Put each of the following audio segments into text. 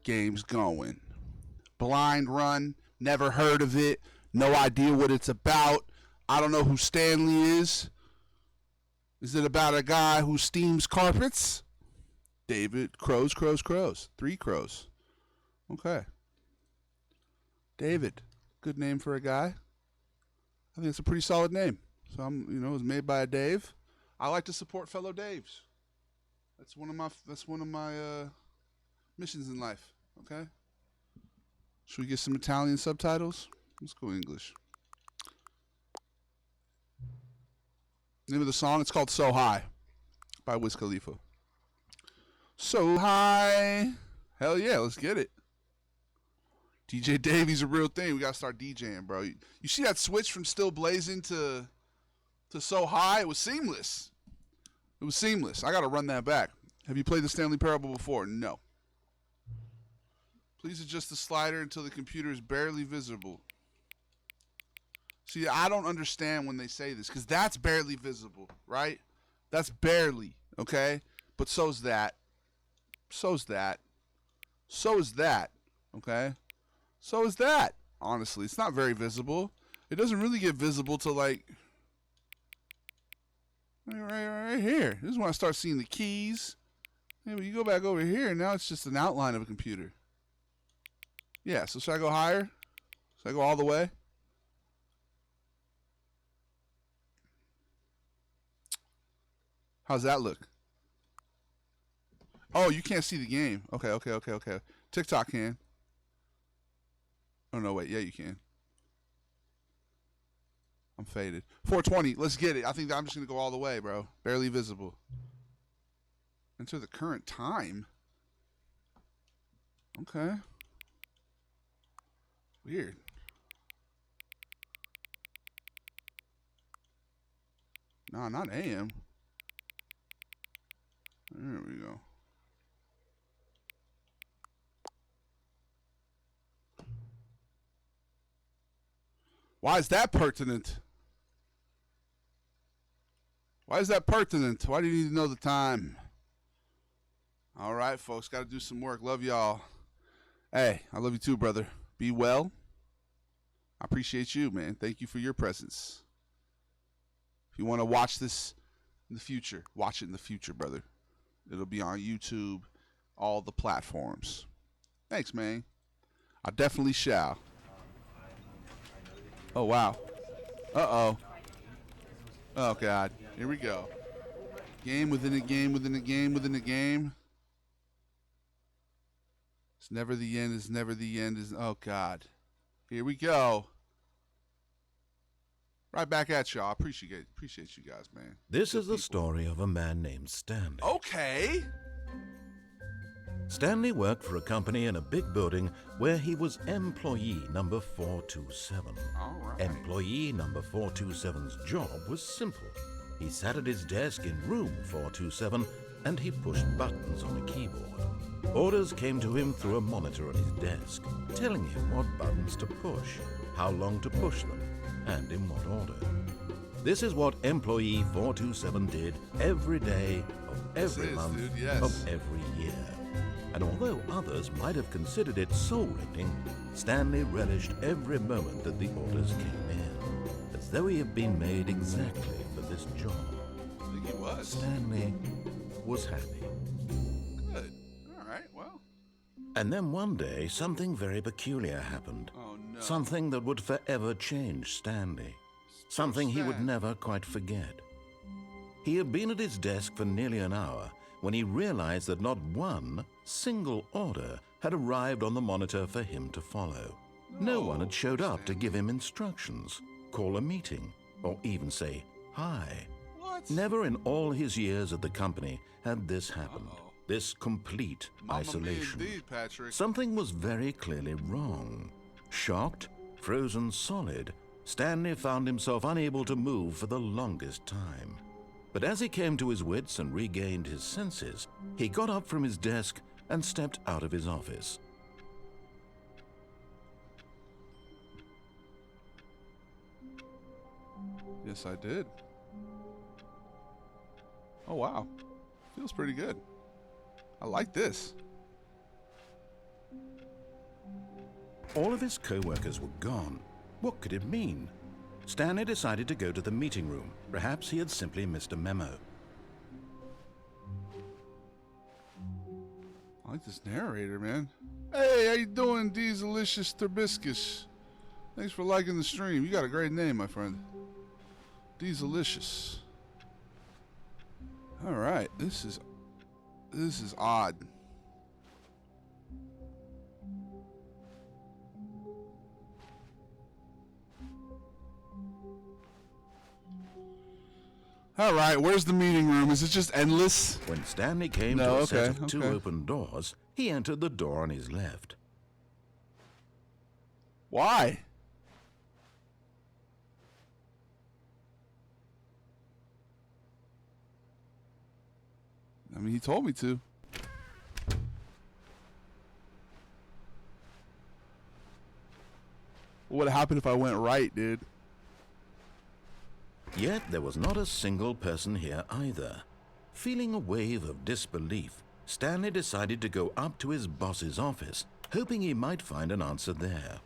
game's going. Blind Run, never heard of it, no idea what it's about. I don't know who Stanley is. Is it about a guy who steams carpets? David, crows. 3 crows. Okay. David, good name for a guy. I think it's a pretty solid name. So it was made by a Dave. I like to support fellow Daves. That's one of my missions in life. Okay. Should we get some Italian subtitles? Let's go English. Name of the song, it's called So High by Wiz Khalifa. So high. Hell yeah, let's get it. DJ Davie's a real thing. We got to start DJing, bro. You see that switch from Still Blazing to So High? It was seamless. I got to run that back. Have you played the Stanley Parable before? No. Please adjust the slider until the computer is barely visible. See, I don't understand when they say this, because that's barely visible, right? That's barely, okay? But so's that. So's that. So is that, okay? So is that. Honestly, it's not very visible. It doesn't really get visible till like right here. This is when I start seeing the keys. Hey, when you go back over here, now it's just an outline of a computer. Yeah, so should I go higher? Should I go all the way? How's that look? Oh, you can't see the game. Okay. TikTok can. Oh, no, wait. Yeah, you can. I'm faded. 420. Let's get it. I think I'm just going to go all the way, bro. Barely visible. Enter the current time. Okay. Weird. Nah, not AM. There we go. Why is that pertinent? Why is that pertinent? Why do you need to know the time? All right, folks. Got to do some work. Love y'all. Hey, I love you too, brother. Be well. I appreciate you, man. Thank you for your presence. If you want to watch this in the future, watch it in the future, brother. It'll be on YouTube, all the platforms. Thanks, man. I definitely shall. Oh, wow. Uh-oh. Oh, God. Here we go. Game within a game within a game within a game. It's never the end. It's never the end. Oh, God. Here we go. Right back at y'all. Appreciate you guys, man. This is the story of a man named Stanley. Okay. Stanley worked for a company in a big building where he was employee number 427. All right. Employee number 427's job was simple. He sat at his desk in room 427 and he pushed buttons on a keyboard. Orders came to him through a monitor on his desk, telling him what buttons to push, how long to push them, and in what order. This is what employee 427 did every day of every month of every year. And although others might have considered it soul-rending, Stanley relished every moment that the orders came in, as though he had been made exactly for this job. I think he was. Stanley was happy. Good. All right, well. And then one day, something very peculiar happened. Oh, no. Something that would forever change Stanley. Something he would never quite forget. He had been at his desk for nearly an hour when he realized that not one single order had arrived on the monitor for him to follow. No one had showed up to give him instructions, call a meeting, or even say hi. What? Never in all his years at the company had this happened. This complete isolation. Indeed, Patrick. Something was very clearly wrong. Shocked, frozen solid, Stanley found himself unable to move for the longest time. But as he came to his wits and regained his senses, he got up from his desk and stepped out of his office. Yes, I did. Oh, wow. Feels pretty good. I like this. All of his co-workers were gone. What could it mean? Stanley decided to go to the meeting room. Perhaps he had simply missed a memo. I like this narrator, man. Hey, how you doing, Delicious Turbiscus? Thanks for liking the stream. You got a great name, my friend. Delicious. All right, this is odd. All right, where's the meeting room? Is it just endless? When Stanley came to a set of two open doors, he entered the door on his left. Why? I mean, he told me to. What would happen if I went right, dude? Yet there was not a single person here either. Feeling a wave of disbelief, Stanley decided to go up to his boss's office, hoping he might find an answer there.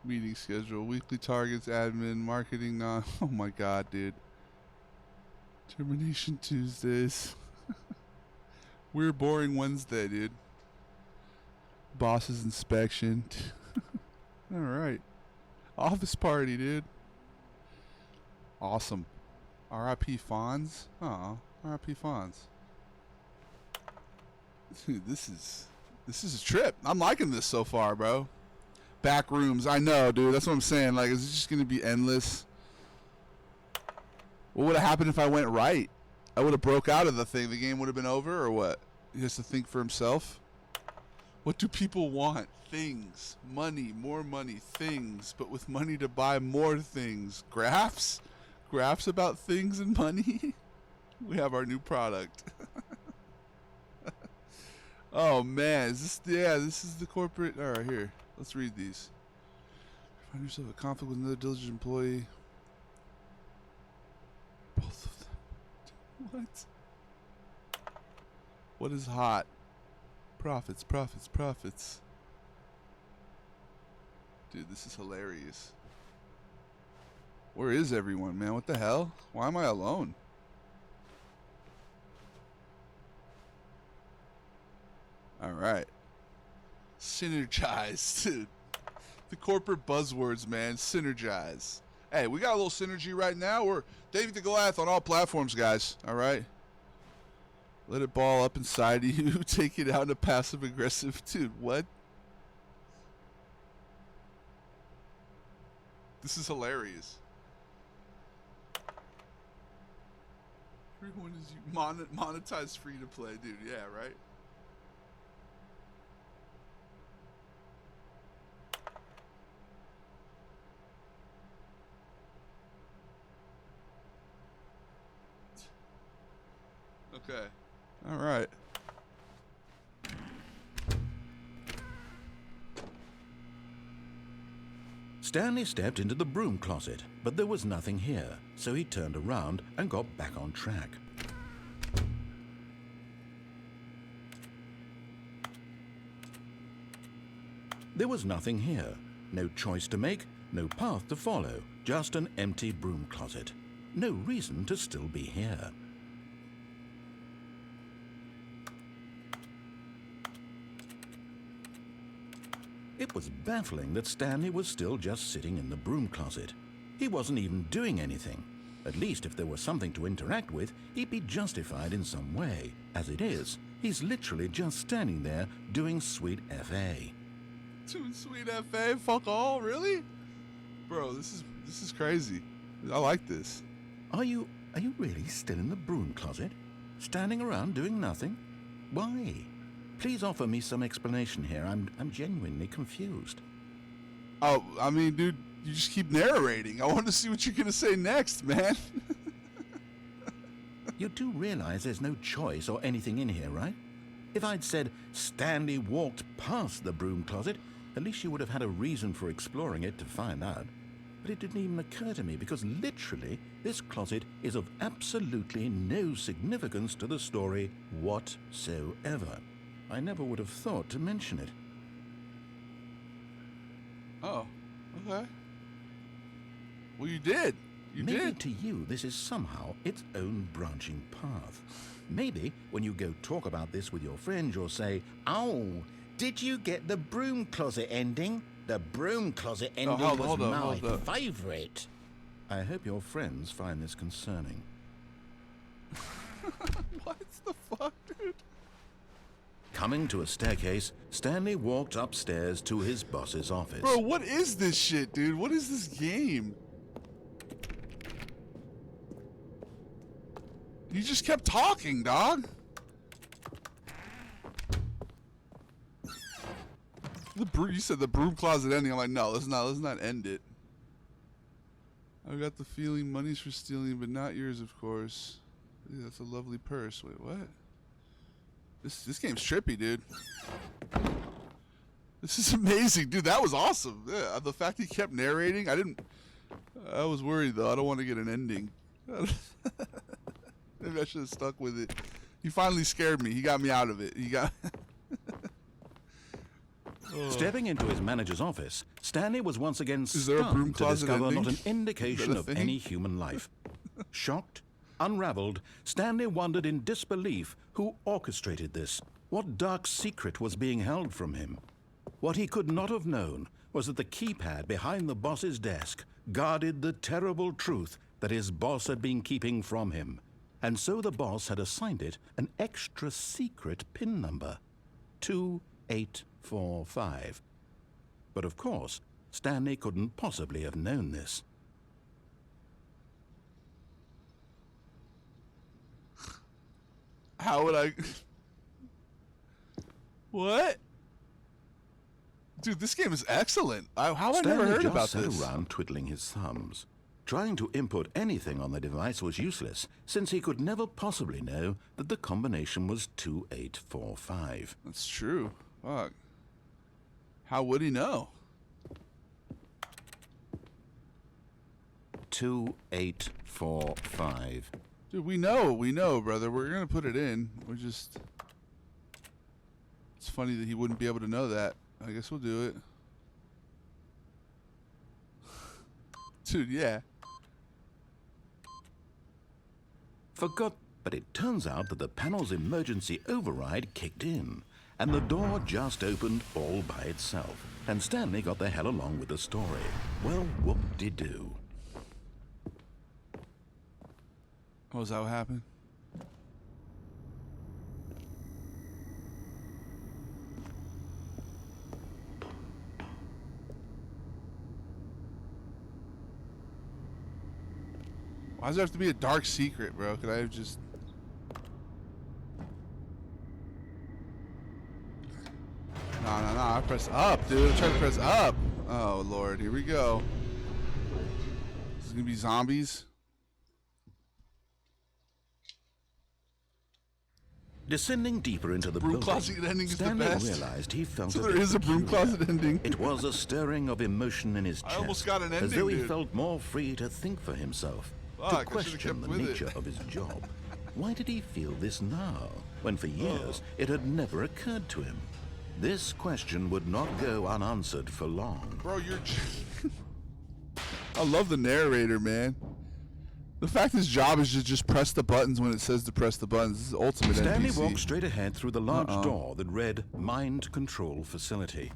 Meeting schedule, weekly targets, admin, marketing, oh my god, dude. Termination Tuesdays. We're boring Wednesday, dude. Boss's inspection. Alright. Office party, dude. Awesome. R.I.P. Fonz. Aw, R.I.P. Fonz. Dude, this is a trip. I'm liking this so far, bro. Back rooms. I know, dude. That's what I'm saying. Like, is it just gonna be endless? What would have happened if I went right? I would have broke out of the thing. The game would have been over, or what? He has to think for himself. What do people want? Things. Money. More money. Things. But with money to buy more things. Graphs? Graphs about things and money? We have our new product. Oh, man. Is this... Yeah, this is the corporate... All right, here. Let's read these. Find yourself a conflict with another diligent employee. Both of them. What? What is hot? Profits, profits, profits. Dude, this is hilarious. Where is everyone, man? What the hell? Why am I alone? Alright. Synergize, dude. The corporate buzzwords, man. Synergize. Hey, we got a little synergy right now. We're Davie the Goliath on all platforms, guys. Alright? Let it ball up inside of you. Take it out in a passive-aggressive... Dude, what? This is hilarious. Everyone is monetized free-to-play, dude. Yeah, right? Okay. All right. Stanley stepped into the broom closet, but there was nothing here, so he turned around and got back on track. There was nothing here. No choice to make, no path to follow, just an empty broom closet. No reason to still be here. It was baffling that Stanley was still just sitting in the broom closet. He wasn't even doing anything. At least if there was something to interact with, he'd be justified in some way. As it is, he's literally just standing there doing sweet FA. Doing sweet FA? Fuck all? Really? Bro, this is crazy. I like this. Are you really still in the broom closet? Standing around doing nothing? Why? Please offer me some explanation here. I'm genuinely confused. Oh, I mean, dude, you just keep narrating. I want to see what you're going to say next, man. You do realize there's no choice or anything in here, right? If I'd said Stanley walked past the broom closet, at least you would have had a reason for exploring it to find out. But it didn't even occur to me because literally this closet is of absolutely no significance to the story whatsoever. I never would have thought to mention it. Oh, okay. Well, you did. You Maybe did. to you this is somehow its own branching path. Maybe when you go talk about this with your friends, you'll say, "Oh, did you get the broom closet ending? The broom closet ending was my favorite." I hope your friends find this concerning. What the fuck, dude? Coming to a staircase, Stanley walked upstairs to his boss's office. Bro, what is this shit, dude? What is this game? You just kept talking, dog. You said the broom closet ending. I'm like, no, let's not end it. I got the feeling money's for stealing, but not yours, of course. Yeah, that's a lovely purse. Wait, what? This game's trippy, dude. This is amazing, dude. That was awesome. Yeah, the fact he kept narrating, I was worried though. I don't want to get an ending. Maybe I should have stuck with it. He finally scared me. He got me out of it. He got. Stepping into his manager's office, Stanley was once again there a broom stunned to closet discover ending? not an indication of any human life. Shocked, unraveled, Stanley wondered in disbelief who orchestrated this. What dark secret was being held from him? What he could not have known was that the keypad behind the boss's desk guarded the terrible truth that his boss had been keeping from him. And so the boss had assigned it an extra secret PIN number, 2845. But of course, Stanley couldn't possibly have known this. How would I? What? Dude, this game is excellent. How I never heard about Stanley this? just sat around twiddling his thumbs. Trying to input anything on the device was useless, since he could never possibly know that the combination was 2845. That's true. Fuck. How would he know? 2845. Dude, we know, brother. We're gonna put it in. It's funny that he wouldn't be able to know that. I guess we'll do it. Dude, yeah. Forgot, but it turns out that the panel's emergency override kicked in, and the door just opened all by itself, and Stanley got the hell along with the story. Well, whoop-de-doo. Oh, is that what happened? Why does there have to be a dark secret, bro? Could I have just... No, I press up, dude. I'm trying to press up. Oh, Lord. Here we go. This is going to be zombies. Descending deeper into the Broom building, closet ending is the Stanley best. realized he felt So a there bit is a broom peculiar. closet ending. It was a stirring of emotion in his chest, I almost got an as ending, though he dude. felt more free to think for himself, Fuck, I to should've question kept the with it. nature of his job. Why did he feel this now, when for years it had never occurred to him? This question would not go unanswered for long. Bro, you're... I love the narrator, man. The fact his job is to just press the buttons when it says to press the buttons. This is ultimate Stanley NPC. walked straight ahead through the large door that read Mind Control Facility.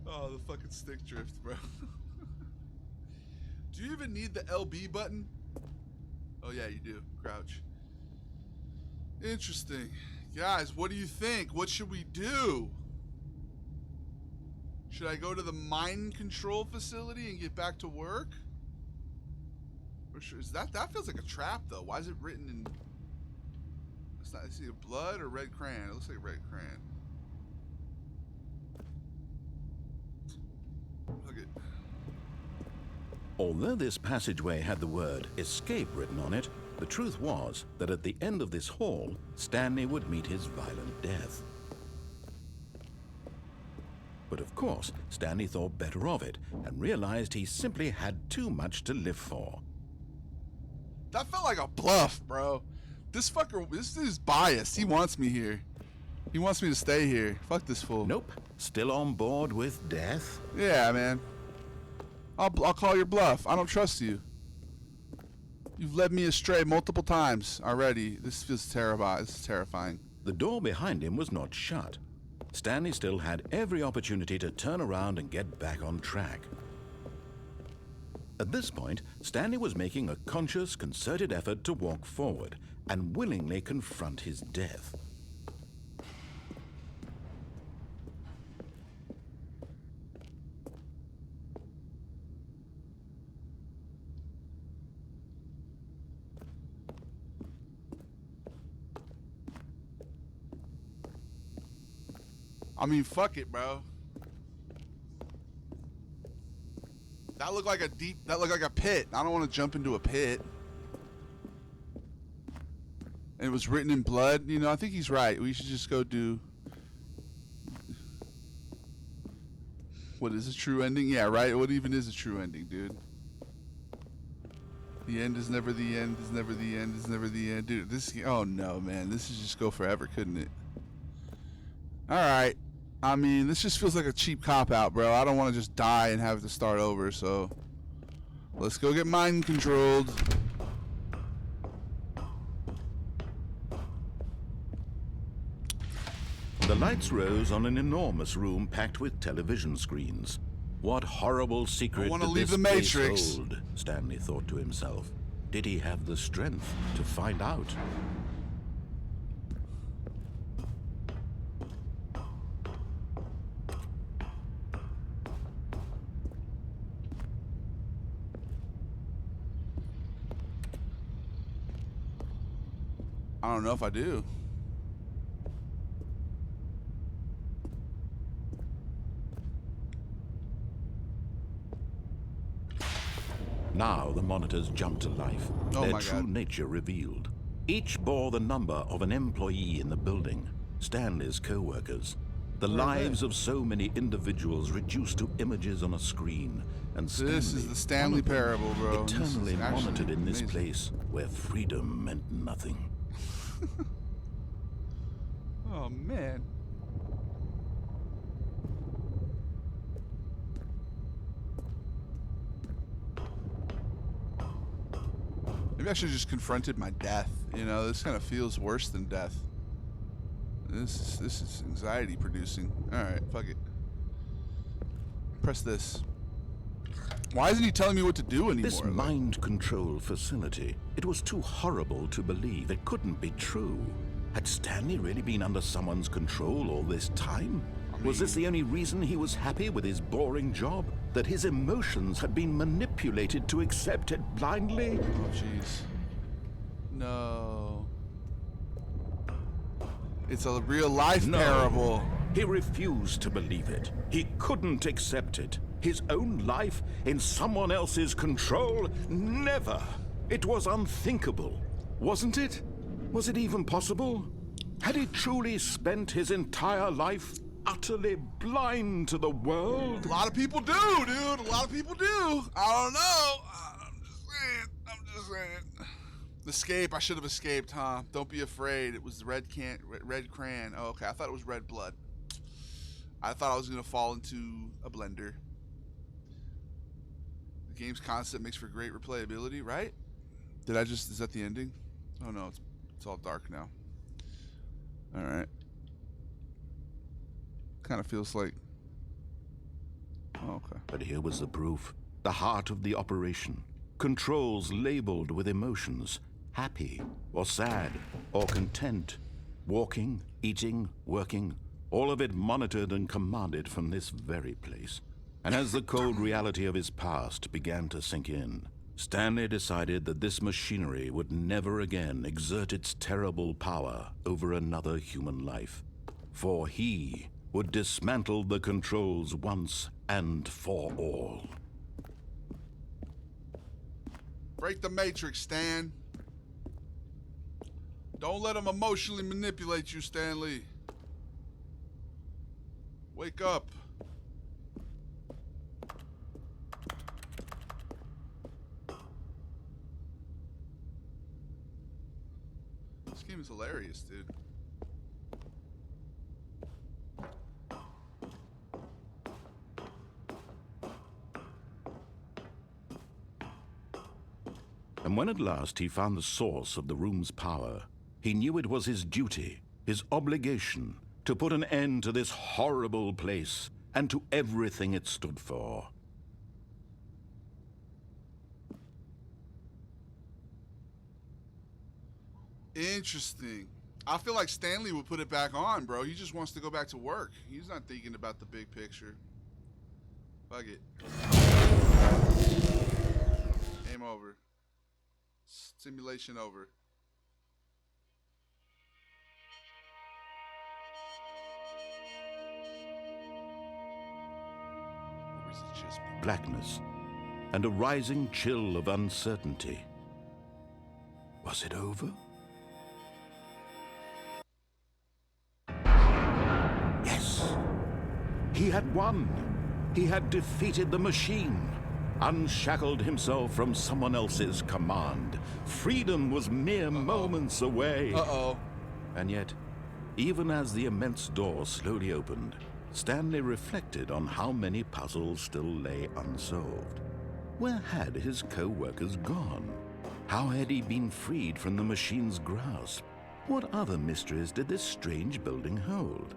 Oh, the fucking stick drift, bro. Do you even need the LB button? Oh, yeah, you do. Crouch. Interesting. Guys, what do you think? What should we do? Should I go to the mind control facility and get back to work? Or is that feels like a trap, though. Why is it written in... It's not, is it blood or red crayon? It looks like red crayon. Look at... Although this passageway had the word escape written on it, the truth was that at the end of this hall, Stanley would meet his violent death. But of course, Stanley thought better of it and realized he simply had too much to live for. That felt like a bluff, bro. This is biased. He wants me here. He wants me to stay here. Fuck this fool. Nope. Still on board with death? Yeah, man. I'll call your bluff. I don't trust you. You've led me astray multiple times already. This feels terrible. This is terrifying. The door behind him was not shut. Stanley still had every opportunity to turn around and get back on track. At this point, Stanley was making a conscious, concerted effort to walk forward and willingly confront his death. I mean, fuck it, bro. That looked like a pit. I don't want to jump into a pit. And it was written in blood. You know, I think he's right. We should just go do... What is a true ending? Yeah, right? What even is a true ending, dude? The end is never the end, is never the end, is never the end. Dude, this... Oh, no, man. This would just go forever, couldn't it? Alright. I mean, this just feels like a cheap cop-out, bro. I don't want to just die and have to start over, so... Let's go get mind controlled. The lights rose on an enormous room packed with television screens. What horrible secret I wanna did leave this the place Matrix. hold? Stanley thought to himself. Did he have the strength to find out? I don't know if I do. Now the monitors jumped to life, Oh their my true God. nature revealed. Each bore the number of an employee in the building, Stanley's co-workers. The lives of so many individuals reduced to images on a screen, and Stanley, This is the Stanley one of them, parable, bro. This is eternally actually monitored in this amazing. place where freedom meant nothing. Oh, man. Maybe I should have just confronted my death. You know, this kind of feels worse than death. This is anxiety producing. All right, fuck it. Press this. Why isn't he telling me what to do anymore? This Like, mind control facility, it was too horrible to believe. It couldn't be true. Had Stanley really been under someone's control all this time? Was this the only reason he was happy with his boring job? That his emotions had been manipulated to accept it blindly? oh, jeez. No. It's a real life No. parable. He refused to believe it. He couldn't accept it. His own life in someone else's control? Never. It was unthinkable. Wasn't it? Was it even possible? Had he truly spent his entire life utterly blind to the world? A lot of people do, dude. A lot of people do. I don't know. I'm just saying. Escape. I should have escaped, huh? Don't be afraid. It was the red crayon. Oh, okay. I thought it was red blood. I thought I was gonna fall into a blender. The game's concept makes for great replayability, right? Is that the ending? Oh no, it's all dark now. All right. Kind of feels like. Oh, okay. But here was the proof. The heart of the operation. Controls labeled with emotions. Happy, or sad, or content. Walking, eating, working. All of it monitored and commanded from this very place. And as the cold reality of his past began to sink in, Stanley decided that this machinery would never again exert its terrible power over another human life. For he would dismantle the controls once and for all. Break the matrix, Stan. Don't let him emotionally manipulate you, Stanley. Wake up. This game is hilarious, dude. And when at last he found the source of the room's power, he knew it was his duty, his obligation, to put an end to this horrible place and to everything it stood for. Interesting. I feel like Stanley would put it back on, bro. He just wants to go back to work. He's not thinking about the big picture. Fuck it. Game over. Simulation over. Or is it just me? Blackness and a rising chill of uncertainty. Was it over? Yes! He had won! He had defeated the machine, unshackled himself from someone else's command. Freedom was mere moments away. Uh-oh. And yet, even as the immense door slowly opened, Stanley reflected on how many puzzles still lay unsolved. Where had his co-workers gone? How had he been freed from the machine's grasp? What other mysteries did this strange building hold?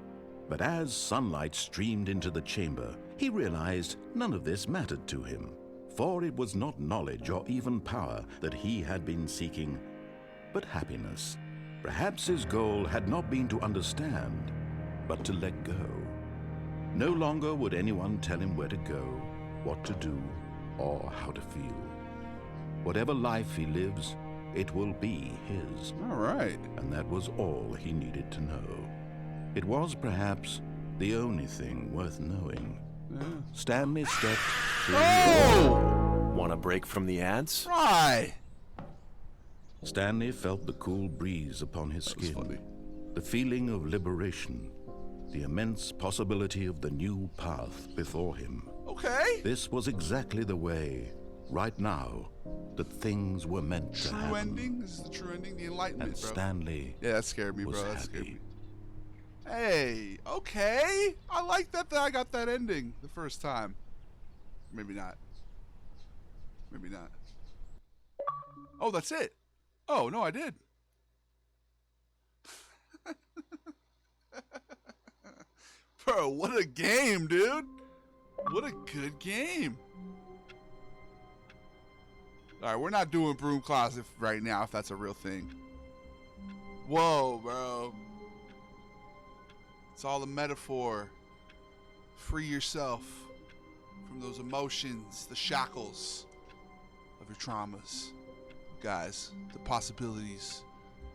But as sunlight streamed into the chamber, he realized none of this mattered to him, for it was not knowledge or even power that he had been seeking, but happiness. Perhaps his goal had not been to understand, but to let go. No longer would anyone tell him where to go, what to do, or how to feel. Whatever life he lives, it will be his. All right. And that was all he needed to know. It was perhaps the only thing worth knowing. Yeah. Stanley stepped through Oh! Want a break from the ads? Right. Stanley felt the cool breeze upon his That was skin, funny. the feeling of liberation, the immense possibility of the new path before him. Okay. This was exactly the way, right now, that things were meant to True happen. ending? This is the true ending? The enlightenment, And bro. Stanley Yeah, that scared me, was bro. That scared me. happy. Hey, okay. I like that I got that ending the first time. Maybe not. Maybe not. Oh, that's it. Oh, no, I did. Bro, what a game, dude. What a good game. All right, we're not doing broom closet right now if that's a real thing. Whoa, bro. It's all a metaphor. Free yourself from those emotions, the shackles of your traumas. Guys, the possibilities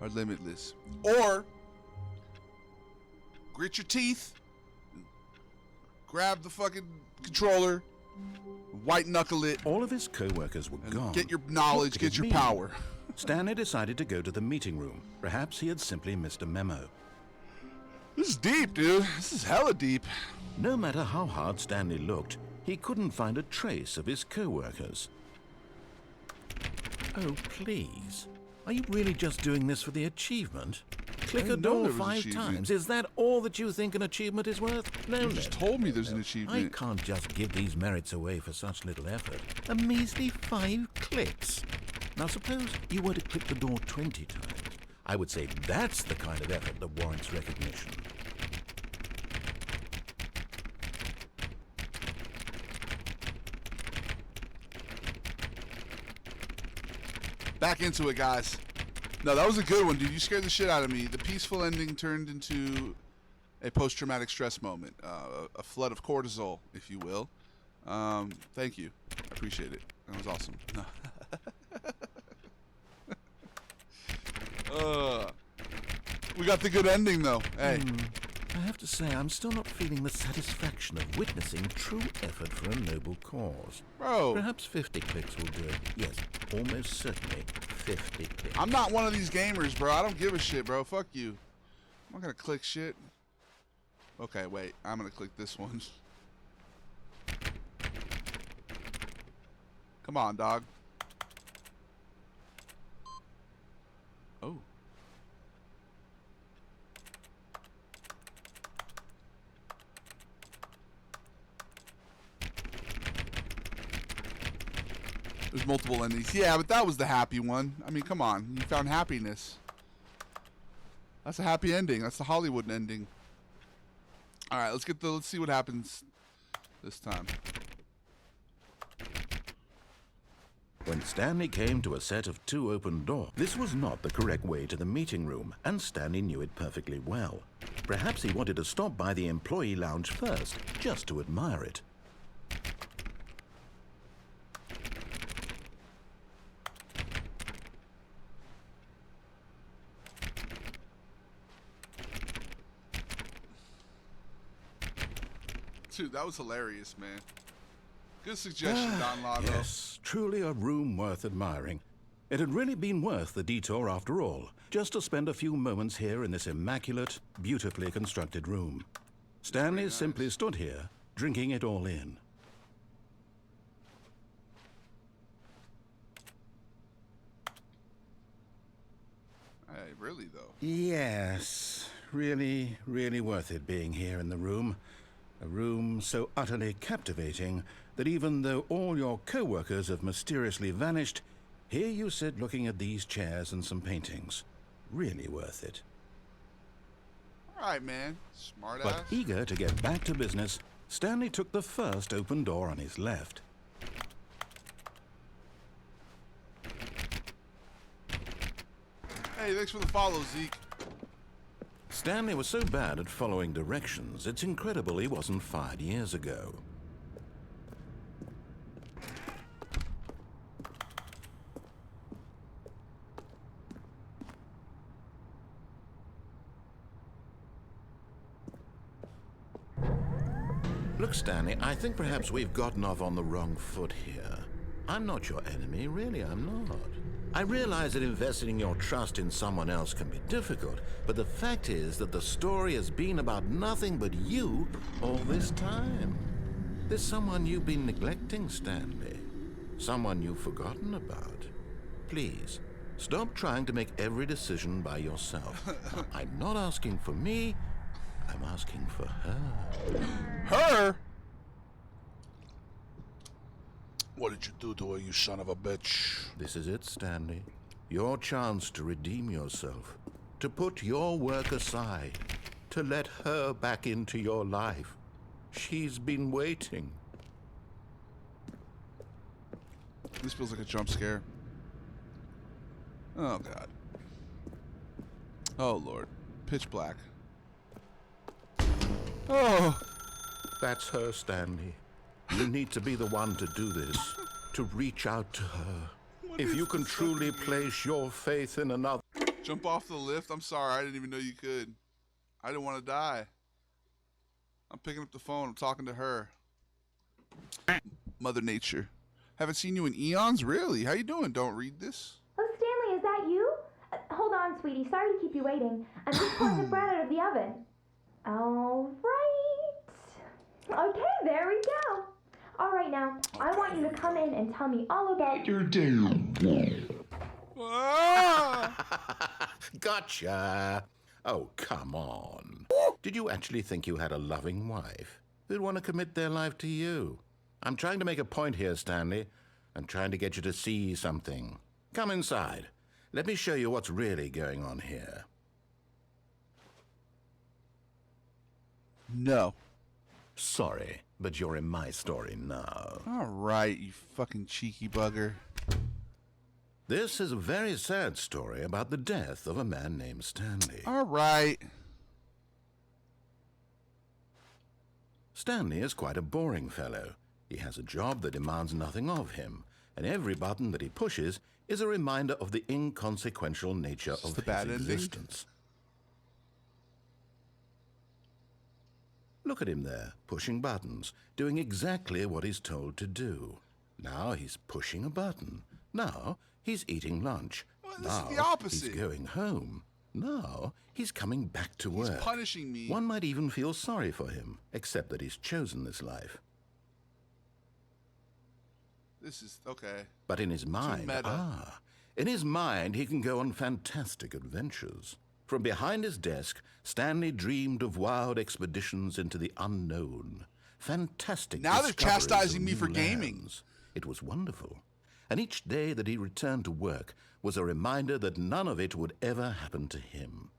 are limitless. Or grit your teeth, grab the fucking controller, white knuckle it, All of his co-workers were and gone. get your knowledge, What could get it your mean? power. Stanley decided to go to the meeting room. Perhaps he had simply missed a memo. This is deep, dude. This is hella deep. No matter how hard Stanley looked, he couldn't find a trace of his co-workers. Oh, please. Are you really just doing this for the achievement? Click a didn't know door there was 5 achievement. times. Is that all that you think an achievement is worth? No, You no. just told me there's an I achievement. can't just give these merits away for such little effort. A measly 5 clicks. Now suppose you were to click the door 20 times. I would say that's the kind of effort that warrants recognition. Back into it, guys. No, that was a good one, dude. You scared the shit out of me. The peaceful ending turned into a post-traumatic stress moment, a flood of cortisol, if you will. Thank you. I appreciate it. That was awesome. We got the good ending, though. Hey. I have to say, I'm still not feeling the satisfaction of witnessing true effort for a noble cause. Bro, Perhaps 50 clicks will do it. Yes, almost certainly 50 clicks. I'm not one of these gamers, bro. I don't give a shit, bro. Fuck you. I'm not gonna click shit. Okay, wait. I'm gonna click this one. Come on, dog. Oh. There's multiple endings. Yeah, but that was the happy one. I mean, come on. You found happiness. That's a happy ending. That's the Hollywood ending. All right, let's see what happens this time. When Stanley came to a set of 2 open doors, this was not the correct way to the meeting room, and Stanley knew it perfectly well. Perhaps he wanted to stop by the employee lounge first, just to admire it. Dude, that was hilarious, man. Good suggestion, Don Lago. Yes, truly a room worth admiring. It had really been worth the detour after all, just to spend a few moments here in this immaculate, beautifully constructed room. Stanley simply stood here, drinking it all in. Hey, really, though? Yes, really, really worth it being here in the room. A room so utterly captivating that even though all your co-workers have mysteriously vanished, here you sit looking at these chairs and some paintings. Really worth it. All right, man. Smart But ass. eager to get back to business, Stanley took the first open door on his left. Hey, thanks for the follow, Zeke. Stanley was so bad at following directions, it's incredible he wasn't fired years ago. Look, Stanley, I think perhaps we've gotten off on the wrong foot here. I'm not your enemy, really, I'm not. I realize that investing your trust in someone else can be difficult, but the fact is that the story has been about nothing but you all this time. There's someone you've been neglecting, Stanley. Someone you've forgotten about. Please, stop trying to make every decision by yourself. Now, I'm not asking for me, I'm asking for her. Her? What did you do to her, you son of a bitch? This is it, Stanley. Your chance to redeem yourself. To put your work aside. To let her back into your life. She's been waiting. This feels like a jump scare. Oh, God. Oh, Lord. Pitch black. Oh. That's her, Stanley. You need to be the one to do this. To reach out to her. If you can truly place your faith in another... Jump off the lift? I'm sorry. I didn't even know you could. I didn't want to die. I'm picking up the phone. I'm talking to her. Mother Nature. Haven't seen you in eons? Really? How you doing? Don't read this. Oh, Stanley, is that you? Hold on, sweetie. Sorry to keep you waiting. I'm just pulling the bread out of the oven. All right. Okay, there we go. All right, now, I want you to come in and tell me all about your day. Gotcha. Oh, come on. Did you actually think you had a loving wife who'd want to commit their life to you? I'm trying to make a point here, Stanley. I'm trying to get you to see something. Come inside. Let me show you what's really going on here. No. Sorry, but you're in my story now. All right, you fucking cheeky bugger. This is a very sad story about the death of a man named Stanley. All right. Stanley is quite a boring fellow. He has a job that demands nothing of him, and every button that he pushes is a reminder of the inconsequential nature of the bad his ending? existence. Look at him there, pushing buttons, doing exactly what he's told to do. Now he's pushing a button. Now he's eating lunch. Well, this now is the opposite. he's going home. Now he's coming back to work. He's punishing me. One might even feel sorry for him, except that he's chosen this life. This is okay. But in his mind, meta. in his mind, he can go on fantastic adventures. From behind his desk, Stanley dreamed of wild expeditions into the unknown. Fantastic. Now they're discoveries chastising of me new for gaming. lands. It was wonderful. and each day that he returned to work was a reminder that none of it would ever happen to him.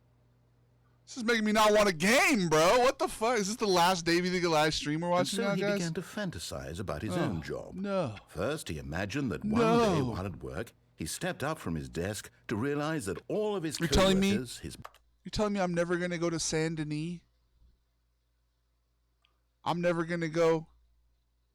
This is making me not want a game, bro. What the fuck? Is this the last Davie the Goliath stream we're And watching so now, he guys? began to fantasize about his own job. No. First, he imagined that one day while at work, he stepped up from his desk to realize that all of his You're telling me- coworkers, his You're telling me I'm never going to go to Saint Denis? I'm never going to go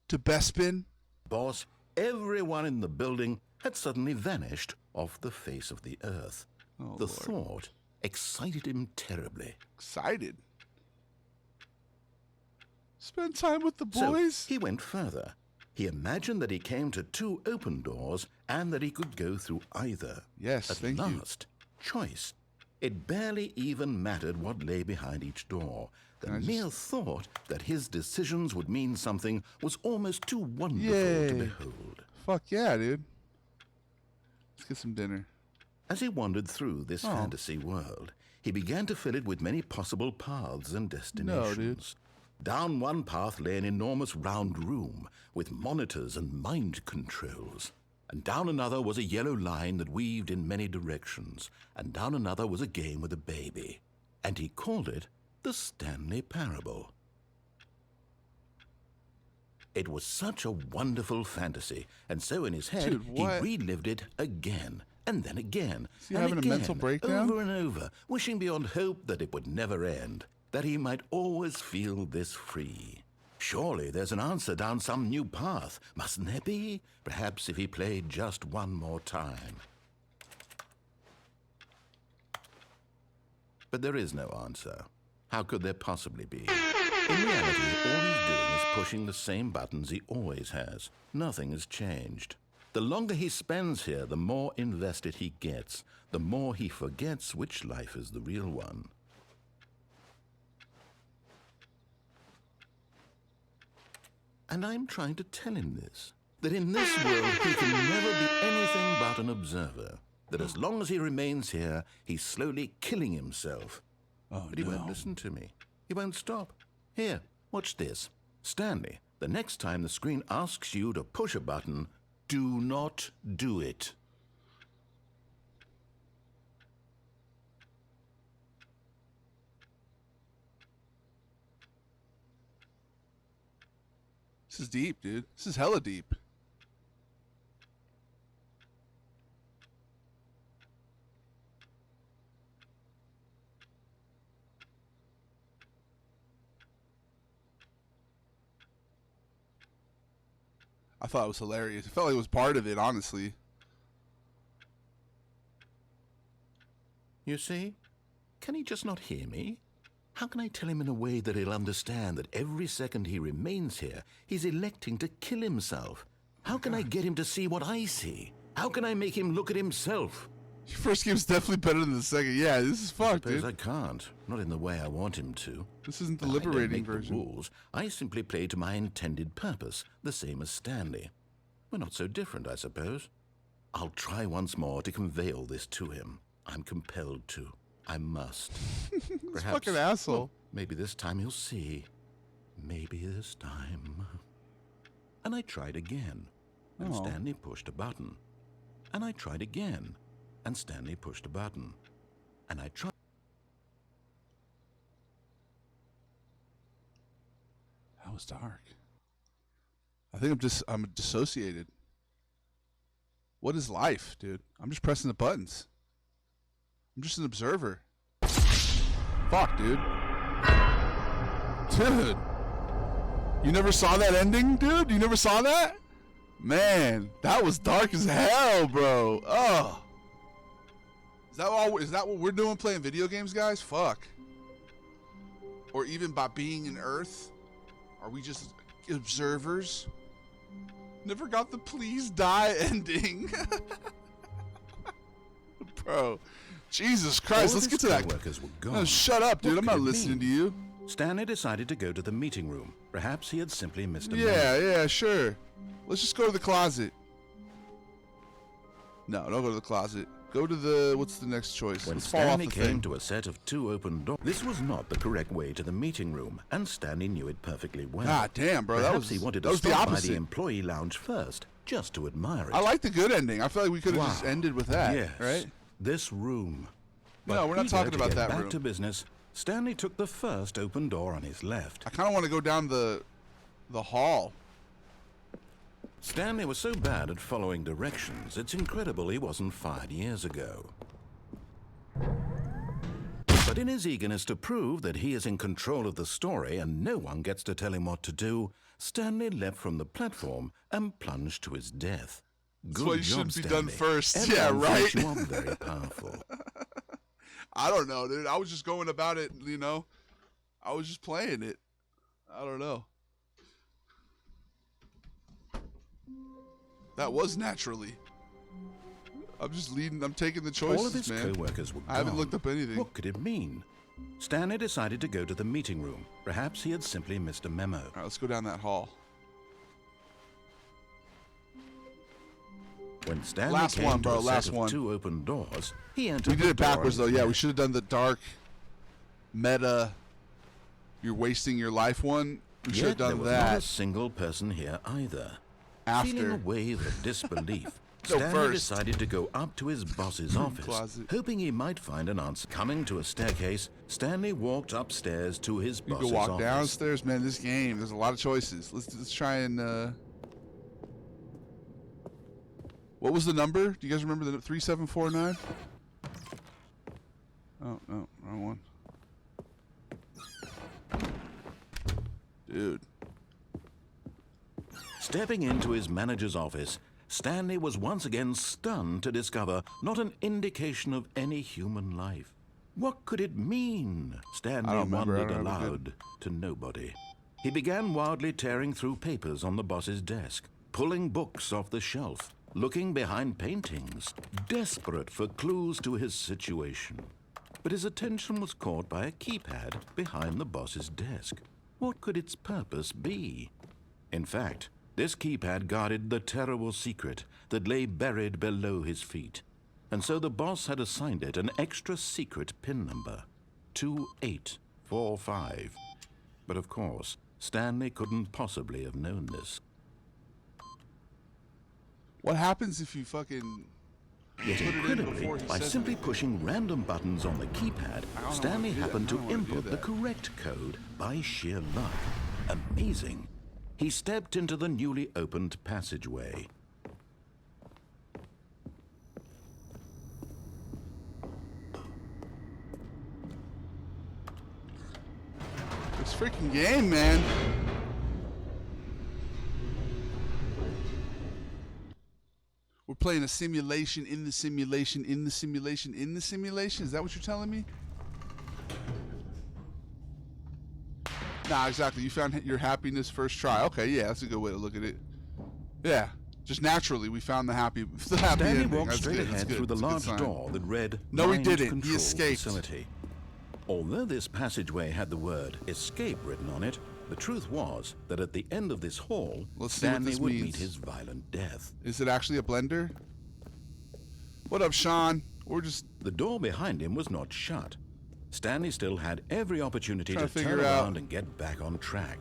to Bespin? boss, everyone in the building had suddenly vanished off the face of the earth. Oh, The Lord. thought excited him terribly. Excited. Spend time with the So boys? he went further. He imagined that he came to 2 open doors and that he could go through either. Yes, At thank you. last, choice. It barely even mattered what lay behind each door. The I just- mere thought that his decisions would mean something was almost too wonderful Yay. to behold. Fuck yeah, dude. Let's get some dinner. As he wandered through this fantasy world, he began to fill it with many possible paths and destinations. Down one path lay an enormous round room with monitors and mind controls. And down another was a yellow line that weaved in many directions. And down another was a game with a baby. And he called it the Stanley Parable. It was such a wonderful fantasy, and so in his head, Dude, what? he relived it again and then again. Is he and having a again, mental breakdown? Over and over, wishing beyond hope that it would never end, that he might always feel this free. Surely there's an answer down some new path, mustn't there be? Perhaps if he played just one more time. But there is no answer. How could there possibly be? In reality, all he's doing is pushing the same buttons he always has. Nothing has changed. The longer he spends here, the more invested he gets, the more he forgets which life is the real one. And I'm trying to tell him this, that in this world he can never be anything but an observer, that as long as he remains here, he's slowly killing himself. Oh, But he won't listen to me. He won't stop. Here, watch this. Stanley, the next time the screen asks you to push a button, do not do it. This is deep, dude. This is hella deep. I thought it was hilarious. It felt like it was part of it, honestly. You see? Can he just not hear me? How can I tell him in a way that he'll understand that every second he remains here, he's electing to kill himself? How can I get him to see what I see? How can I make him look at himself? Your first game's definitely better than the second. Yeah, this is fucked, Suppose dude. I can't. Not in the way I want him to. This isn't the I don't liberating make the version. rules. I simply play to my intended purpose, the same as Stanley. We're not so different, I suppose. I'll try once more to convey all this to him. I'm compelled to. I must. This fucking asshole. Well, maybe this time he'll see. Maybe this time. And I tried again, and Oh. Stanley pushed a button. And I tried again, and Stanley pushed a button. And I tried. That was dark. I think I'm dissociated. What is life, dude? I'm just pressing the buttons. I'm just an observer. Fuck, dude. Dude. You never saw that ending, dude? You never saw that? Man, that was dark as hell, bro. Oh. Is that what we're doing playing video games, guys? Fuck. Or even by being in Earth? Are we just observers? Never got the please die ending. Bro. Jesus Christ, let's get to that. Workers were gone. No, shut up, dude. What I'm not could it listening mean? to you. Stanley decided to go to the meeting room. Perhaps he had simply missed a Yeah, sure. Let's just go to the closet. No, don't go to the closet. Go to the, what's the next choice? When Let's fall off Stanley the came thing. to a set of 2 open doors, this was not the correct way to the meeting room, and Stanley knew it perfectly well. God damn, bro. Perhaps That was, he wanted that to was the stop by opposite. the employee lounge first, just to admire it. I like the good ending. I feel like we could have just Wow. ended with that, Yes, right? this room. No, we're not eager talking to about get that back room. to business, Stanley took the first open door on his left. I kind of want to go down the hall. Stanley was so bad at following directions, it's incredible he wasn't fired years ago. But in his eagerness to prove that he is in control of the story and no one gets to tell him what to do, Stanley leapt from the platform and plunged to his death. Good what you job, should be done Stanley. first. Everyone Yeah, thinks right? You are very powerful. I don't know, dude. I was just going about it, you know. I was just playing it. I don't know. That was naturally. I'm just leading. I'm taking the choices, All of his man. co-workers were I haven't gone. looked up anything. What could it mean? Stanley decided to go to the meeting room. Perhaps he had simply missed a memo. All right, let's go down that hall. When Stanley Last came one, to bro, a last set one. of two open doors, he entered We the did it door backwards, though. on his Yeah, we left. should have done the dark, meta, you're wasting your life one. We should have Yet there done was not a that single person here either. Feeling after. a wave of disbelief, No, Stanley first. decided to go up to his boss's office, Closet. hoping he might find an answer. Coming to a staircase, Stanley walked upstairs to his You boss's go walk office. downstairs, man. This game, there's a lot of choices. Let's try and. What was the number? Do you guys remember the 3749? Oh no, wrong one. Dude. Stepping into his manager's office, Stanley was once again stunned to discover not an indication of any human life. What could it mean? Stanley don't remember. I wondered don't have a aloud to nobody. He began wildly tearing through papers on the boss's desk, pulling books off the shelf, looking behind paintings, desperate for clues to his situation. But his attention was caught by a keypad behind the boss's desk. What could its purpose be? In fact, this keypad guarded the terrible secret that lay buried below his feet. And so the boss had assigned it an extra secret PIN number, 2845. But of course, Stanley couldn't possibly have known this. What happens if you fucking Yet put it in incredibly, before he by says simply anything? pushing random buttons on the keypad, know Stanley how to do that. happened I to don't wanna do input the that. correct code by sheer luck. Amazing. He stepped into the newly opened passageway. This freaking game, man. We're playing a simulation in the simulation in the simulation in the simulation. Is that what you're telling me? Nah, exactly. You found your happiness first try. Okay, yeah, that's a good way to look at it. Yeah, just naturally we found the happy Stanley ending. walked That's straight good, that's ahead good, through the that's a good large sign. door that read No, he Mind didn't. He Control escaped. Facility. Although this passageway had the word escape written on it, the truth was that at the end of this hall, Let's see what Stanley this would means. meet his violent death. Is it actually a blender? What up, Sean? We're just The door behind him was not shut. Stanley still had every opportunity Trying to to turn figure out- around and get back on track.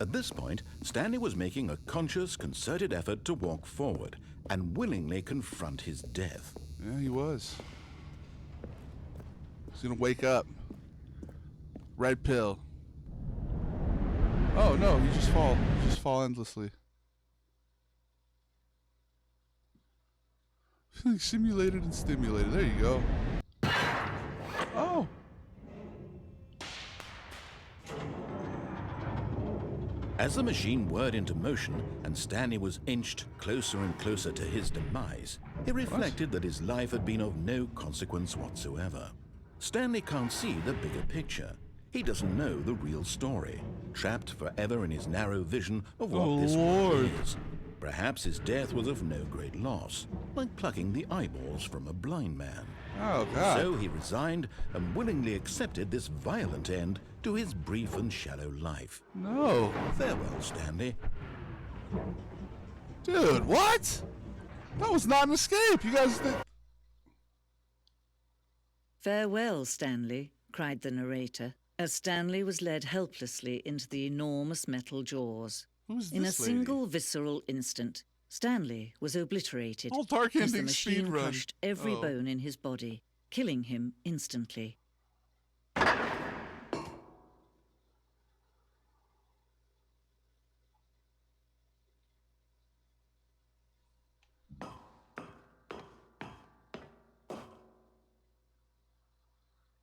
At this point, Stanley was making a conscious, concerted effort to walk forward and willingly confront his death. Yeah, he was. He's gonna wake up. Red pill. Oh no, you just fall. You just fall endlessly. Feeling simulated and stimulated. There you go. Oh. As the machine whirred into motion and Stanley was inched closer and closer to his demise, he reflected that his life had been of no consequence whatsoever. Stanley can't see the bigger picture. He doesn't know the real story, trapped forever in his narrow vision of what Oh, this Lord. world is. Perhaps his death was of no great loss, like plucking the eyeballs from a blind man. Oh God. So he resigned and willingly accepted this violent end to his brief and shallow life. No. Farewell, Stanley. Dude, what? That was not an escape. You guys think... "Farewell, Stanley," cried the narrator, as Stanley was led helplessly into the enormous metal jaws. Who's In a this lady? single visceral instant, Stanley was obliterated All dark as the ending machine speed run. crushed every Oh. bone in his body, killing him instantly.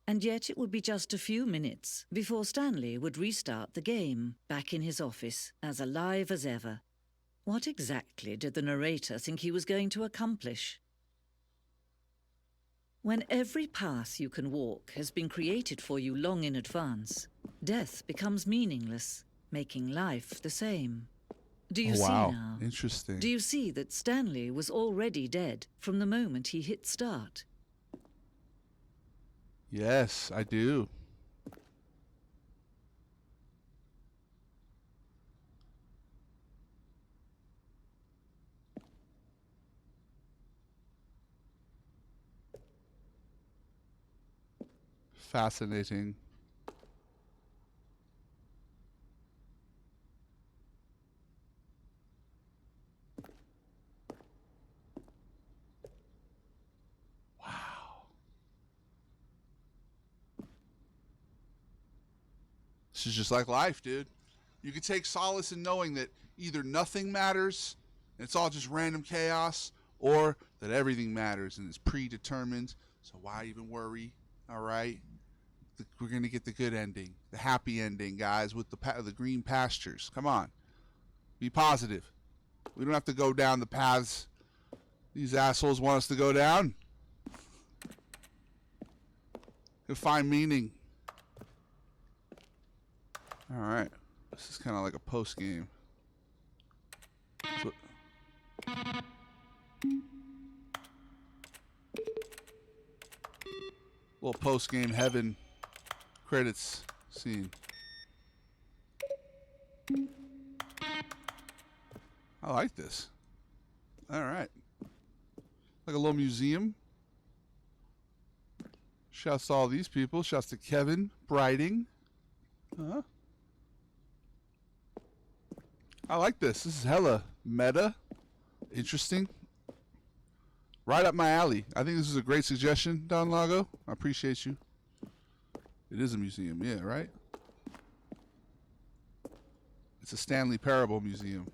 And yet it would be just a few minutes before Stanley would restart the game, back in his office, as alive as ever. What exactly did the narrator think he was going to accomplish? When every path you can walk has been created for you long in advance, death becomes meaningless, making life the same. Do you Oh, see wow. now? Interesting. Do you see that Stanley was already dead from the moment he hit start? Yes, I do. Fascinating. Wow. This is just like life, dude. You can take solace in knowing that either nothing matters and it's all just random chaos, or that everything matters and is predetermined. So why even worry? All right? We're going to get the good ending, the happy ending, guys, with the green pastures. Come on. Be positive. We don't have to go down the paths these assholes want us to go down. You'll find meaning. All right. This is kind of like a post game. Little post game heaven credits scene. I like this. All right. Like a little museum. Shouts to all these people. Shouts to Kevin Brighting. Huh? I like this. This is hella meta. Interesting. Right up my alley. I think this is a great suggestion, Don Lago. I appreciate you. It is a museum, yeah, right? It's a Stanley Parable Museum.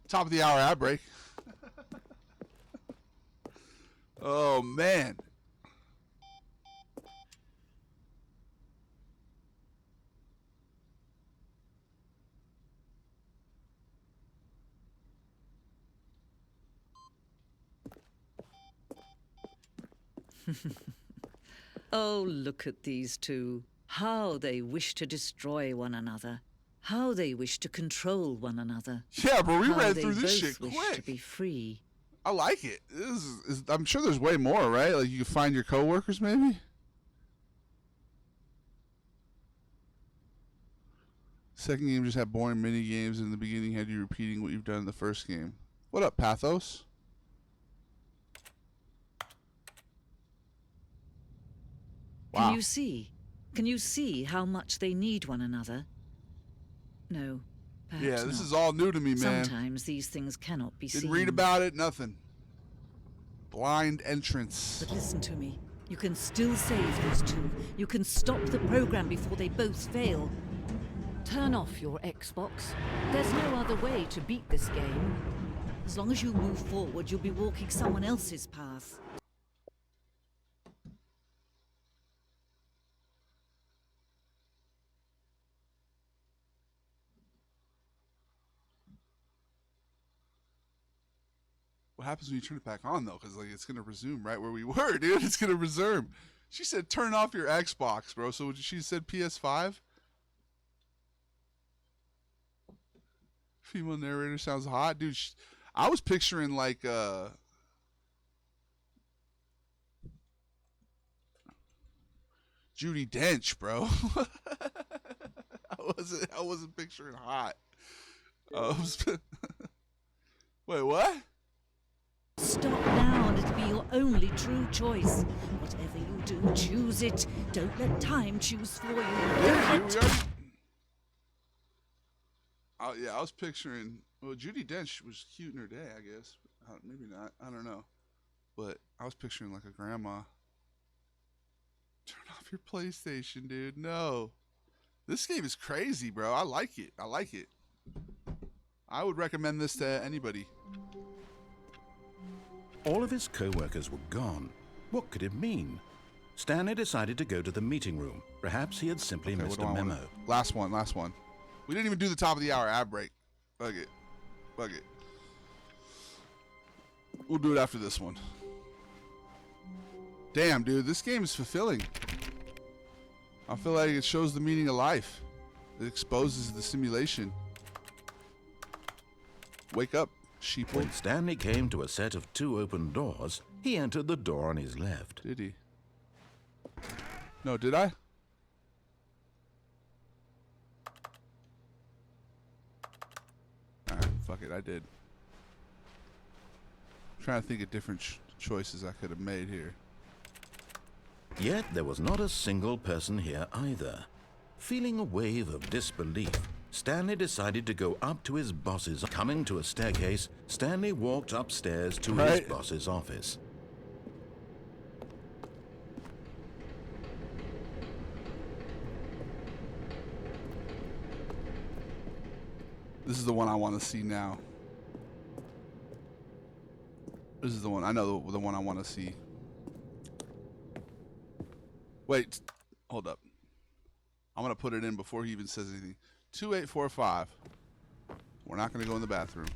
Top of the hour ad break. Oh, man. Oh, look at these two. How they wish to destroy one another. How they wish to control one another. Yeah, bro, we How read they through this both shit wish quick. to be free. I like it. I'm sure there's way more, right? Like you can find your coworkers, maybe. Second game just had boring mini games. In the beginning, had you repeating what you've done in the first game. What up, Pathos? Wow. Can you see? Can you see how much they need one another? No, perhaps Yeah, this not. is all new to me, man. Sometimes these things cannot be Didn't seen. read about it, nothing. Blind entrance. But listen to me. You can still save these two. You can stop the program before they both fail. Turn off your Xbox. There's no other way to beat this game. As long as you move forward, you'll be walking someone else's path. What happens when you turn it back on, though? Because like it's going to resume right where we were, dude. It's going to resume. She said turn off your Xbox, bro. So she said PS5? Female narrator sounds hot. Dude, I was picturing like Judi Dench, bro. I wasn't picturing hot. Wait, what? Stop now and it'll be your only true choice. Whatever you do, choose it. Don't let time choose for you. Yeah, dude, we already... Oh, yeah, I was picturing... Well, Judi Dench was cute in her day, I guess. Maybe not. I don't know. But I was picturing like a grandma. Turn off your PlayStation, dude. No. This game is crazy, bro. I like it. I like it. I would recommend this to anybody. All of his co-workers were gone. What could it mean? Stanley decided to go to the meeting room. Perhaps he had simply missed a memo. Last one. We didn't even do the top of the hour ad break. Fuck it. We'll do it after this one. Damn, dude, this game is fulfilling. I feel like it shows the meaning of life. It exposes the simulation. Wake up, sheeple. When Stanley came to a set of 2 open doors, he entered the door on his left. Did he? No, did I? Alright, fuck it, I did. I'm trying to think of different choices I could have made here. Yet there was not a single person here either. Feeling a wave of disbelief, Stanley decided to go up to his boss's. Coming to a staircase, Stanley walked upstairs to his boss's office. This is the one I want to see now. This is the one. I know the one I want to see. Wait. Hold up. I'm going to put it in before he even says anything. 2845. We're not going to go in the bathroom.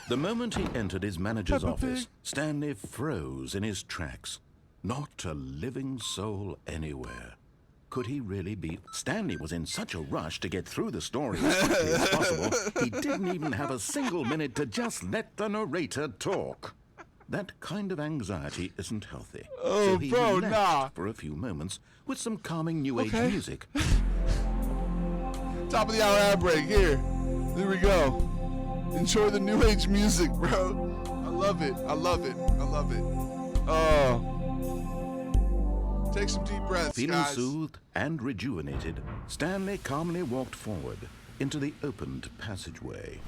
The moment he entered his manager's office, Stanley froze in his tracks. Not a living soul anywhere. Could he really be? Stanley was in such a rush to get through the story as quickly as possible, he didn't even have a single minute to just let the narrator talk. That kind of anxiety isn't healthy. Oh, so he bro, relaxed nah. for a few moments with some calming new age music. Top of the hour ad break. Here we go. Enjoy the new age music, bro. I love it. Oh. Take some deep breaths, Feeling guys. soothed and rejuvenated, Stanley calmly walked forward into the opened passageway.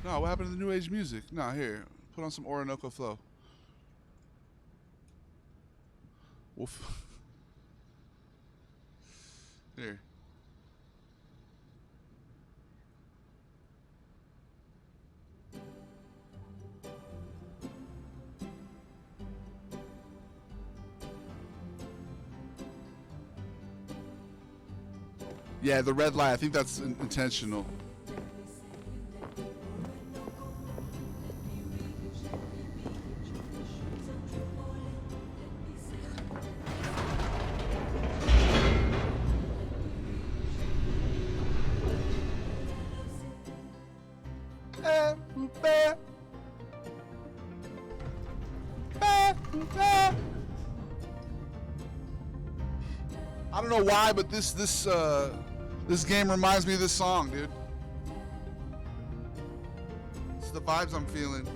No, what happened to the new age music? No, here. Put on some Orinoco Flow. Woof. Here. Yeah, the red light. I think that's intentional. I don't know why, but this game reminds me of this song, dude. It's the vibes I'm feeling.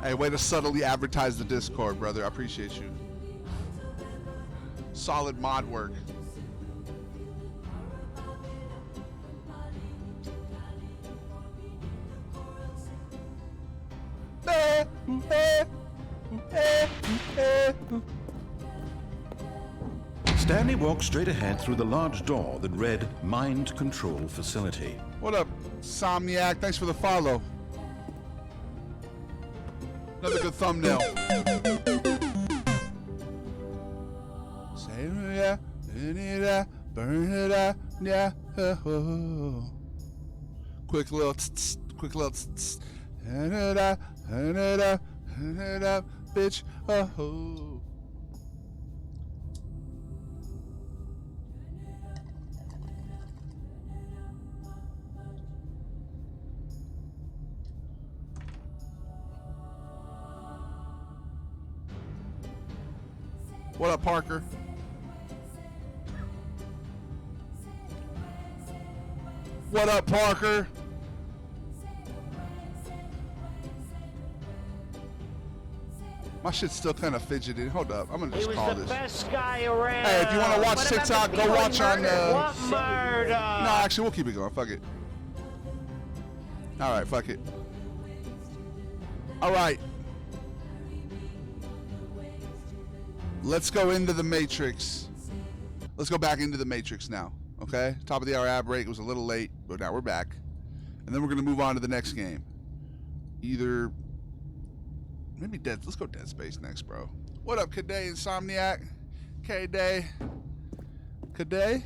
Hey, way to subtly advertise the Discord, brother. I appreciate you. Solid mod work. Stanley walked straight ahead through the large door that read Mind Control Facility. What up, Somniac? Thanks for the follow. Another good thumbnail. Say yeah, burn it up, yeah. Quick little, turn it up, bitch. Oh. What up, Parker? What up, Parker? My shit's still kind of fidgeting. Hold up, I'm gonna just call this. He was the best guy around. Hey, if you want to watch What about TikTok, the go people watch he on. murdered? What murder? No, actually, we'll keep it going. Fuck it. All right, fuck it. All right. Let's go into the Matrix. Let's go back into the Matrix now. Okay. Top of the hour ad break. It was a little late, but now we're back, and then we're gonna move on to the next game. Either. Maybe Dead. Let's go Dead Space next, bro. What up, Kaday Insomniac? K-Day. Kaday?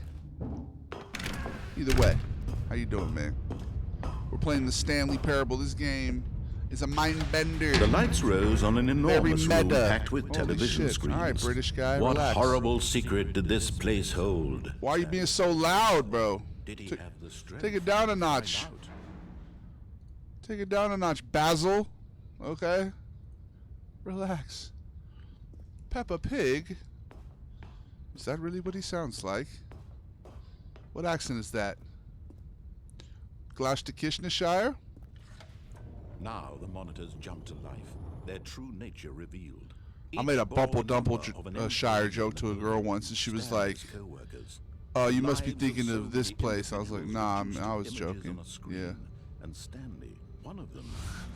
Either way. How you doing, man? We're playing the Stanley Parable. This game is a mind bender. The lights rose on an enormous Very room meta. packed with Holy television shit. screens. All right, British guy, What relax. horrible secret did this place hold? Why are you being so loud, bro? Did he have the strength? Take it down a to notch. find out? Take it down a notch, Basil. Okay? Relax. Peppa Pig? Is that really what he sounds like? What accent is that? Gloucestershire? Now the monitors jumped to life, their true nature revealed. I made a Each bore Bumple the number Dumple of an Shire employee joke to a girl once, and she was like, Stanley's co-workers. "Oh, you must be Lives thinking of so this many place." I was like, individuals "Nah, reduced I to was images joking." on a screen, Yeah. And Stanley, one of them,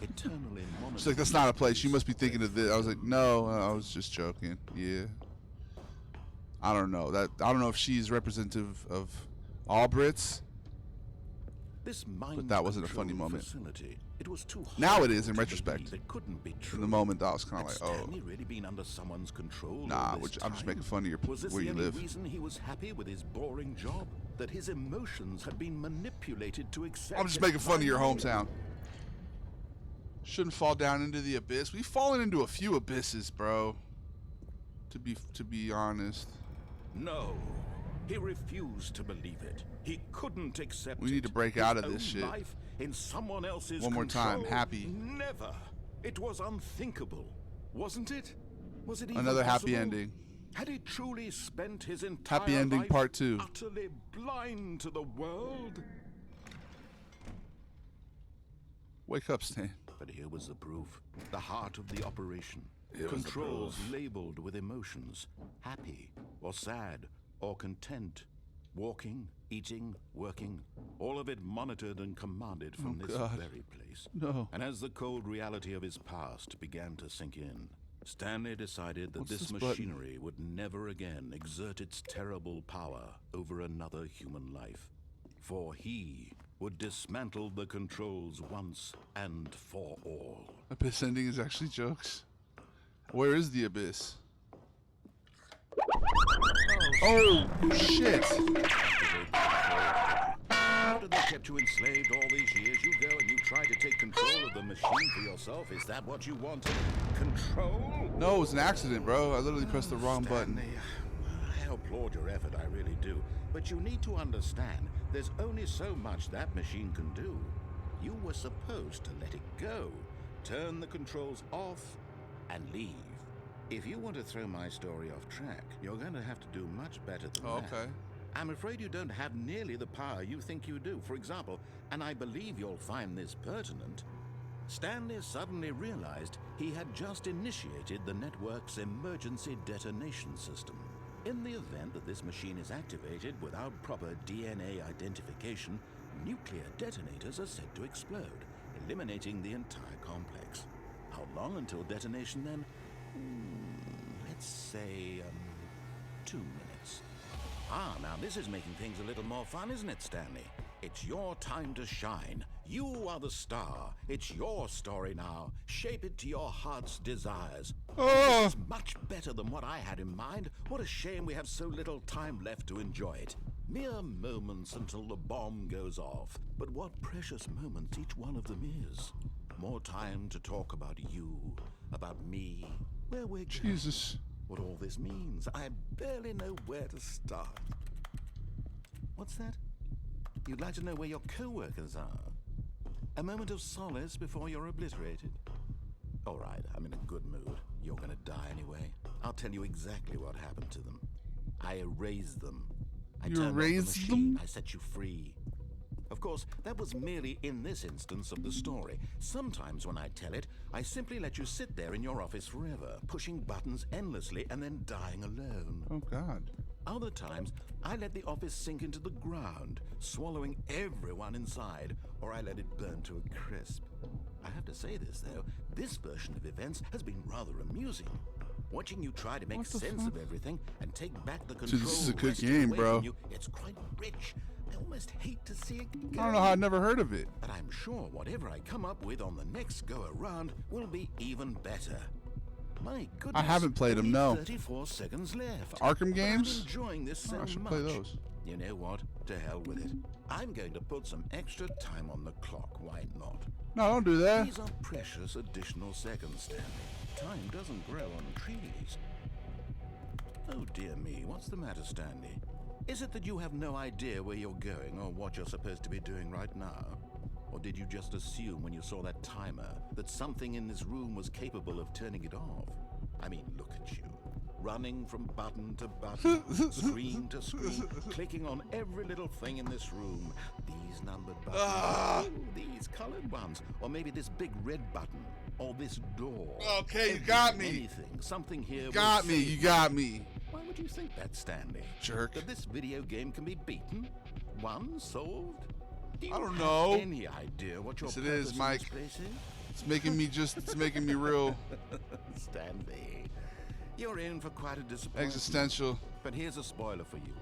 eternally She's like, "That's not a place. You must be thinking of this." I was like, "No, I was just joking." Yeah. I don't know that. I don't know if she's representative of all Brits. This But that wasn't a funny moment. Facility, it was too Now it is, in horrible to retrospect. believe. It couldn't be true. In the moment, I was kind Had of like, "Oh, Stanley really been under someone's control nah." all this I'm just time? making fun of your Was this where the you only live. reason he was happy with his boring job? That his emotions had been manipulated to accept. I'm just his making fun of your final- hometown. Shouldn't fall down into the abyss. We've fallen into a few abysses, bro. To be honest. No, he refused to believe it. He couldn't accept it. We need to break His out of own this shit. Life in someone else's One more time, control? happy. Never. It was unthinkable, wasn't it? Was it even Another happy possible? ending. Had he truly spent his entire Happy ending life part 2. utterly blind to the world? Wake up, Stan. But here was the proof. The heart of the operation. Here was the Controls proof. labeled with emotions. Happy, or sad, or content. Walking, eating, working. All of it monitored and commanded from Oh, this God. very place. No. And as the cold reality of his past began to sink in, Stanley decided that What's this this button? machinery would never again exert its terrible power over another human life. For he would dismantle the controls once and for all. Abyss ending is actually jokes. Where is the abyss? Oh, shit. After they kept you enslaved all these years, you go and you try to take control of the machine for yourself. Is that what you wanted? Control? No, it was an accident, bro. I literally pressed the wrong button. Stanley, I applaud your effort, I really do. But you need to understand, there's only so much that machine can do. You were supposed to let it go, turn the controls off, and leave. If you want to throw my story off track, you're going to have to do much better than Oh, that. okay. I'm afraid you don't have nearly the power you think you do. For example, and I believe you'll find this pertinent, Stanley suddenly realized he had just initiated the network's emergency detonation system. In the event that this machine is activated without proper DNA identification, nuclear detonators are said to explode, eliminating the entire complex. How long until detonation then? Let's say, 2 minutes. Ah, now this is making things a little more fun, isn't it, Stanley? It's your time to shine. You are the star. It's your story now. Shape it to your heart's desires. Oh. It's much better than what I had in mind. What a shame we have so little time left to enjoy it. Mere moments until the bomb goes off. But what precious moments each one of them is. More time to talk about you, about me, where we're going. Jesus. What all this means. I barely know where to start. What's that? You'd like to know where your co-workers are? A moment of solace before you're obliterated? All right, I'm in a good mood. You're gonna die anyway. I'll tell you exactly what happened to them. I erased them. I You turned off the erased machine. them? I set you free. Of course, that was merely in this instance of the story. Sometimes when I tell it, I simply let you sit there in your office forever, pushing buttons endlessly and then dying alone. Oh, God. Other times, I let the office sink into the ground, swallowing everyone inside, or I let it burn to a crisp. I have to say this, though, this version of events has been rather amusing. Watching you try to make What the sense fuck? of everything and take back the Dude, control this is a good wrested game, away bro. from you, it's quite rich. I almost hate to see it go. I don't know how I'd never heard of it. But I'm sure whatever I come up with on the next go-around will be even better. My goodness, haven't played 'em, only no. 34 seconds left. Arkham But games? I'm enjoying this so Oh, I should much. play those. You know what? To hell with it. I'm going to put some extra time on the clock. Why not? No, don't do that. These are precious additional seconds, Stanley. Time doesn't grow on trees. Oh dear me, what's the matter, Stanley? Is it that you have no idea where you're going or what you're supposed to be doing right now? Or did you just assume when you saw that timer that something in this room was capable of turning it off? I mean, look at you. Running from button to button, screen to screen, clicking on every little thing in this room. These numbered buttons, ooh, these colored ones, or maybe this big red button, or this door. Okay, you got me. Anything, something here. Got will me. save You got me. Why would you think that, Stanley? Jerk. That this video game can be beaten? Won? Solved? Do you I don't have know. any idea what your Yes, it purpose is, in Mike. this place is? It's making me real Stanley, you're in for quite a disappointment. existential. But here's a spoiler for you.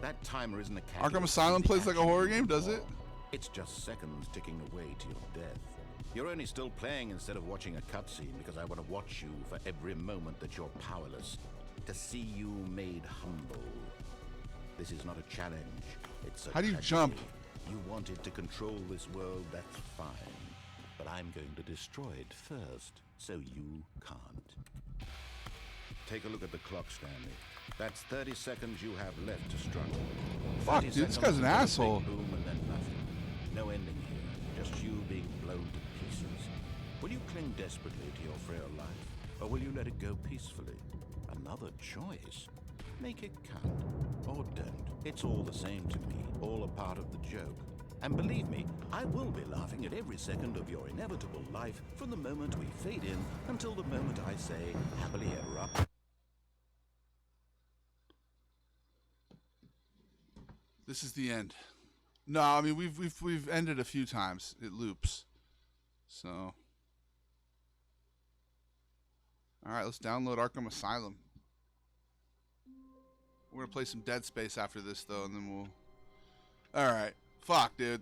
That timer isn't a catalyst Arkham Asylum for the plays like a action horror you game, does want. it? It's just seconds ticking away to your death. You're only still playing instead of watching a cutscene because I want to watch you for every moment that you're powerless. To see you made humble. This is not a challenge. It's a How do you tragedy. jump? You wanted to control this world, that's fine. But I'm going to destroy it first, so you can't. Take a look at the clock, Stanley. That's 30 seconds you have left to struggle. Fuck, 30 dude, this seconds guy's an until the big asshole. Boom and then nothing. No ending here. Just you being blown to pieces. Will you cling desperately to your frail life, or will you let it go peacefully? Another choice. Make it count, or don't. It's all the same to me, all a part of the joke. And believe me, I will be laughing at every second of your inevitable life from the moment we fade in until the moment I say, happily ever after. This is the end. No, I mean we've ended a few times. It loops. So, all right, let's download Arkham Asylum. We're gonna play some Dead Space after this though, and then we'll. All right, fuck, dude.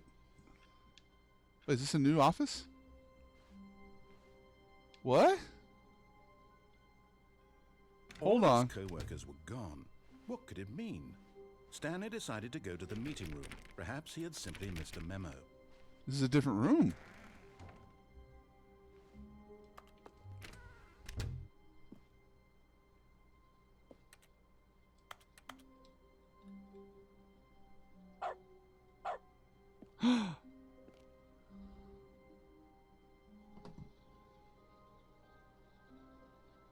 Wait, is this a new office? What? Hold All on. his co-workers were gone. What could it mean? Stanley decided to go to the meeting room. Perhaps he had simply missed a memo. This is a different room.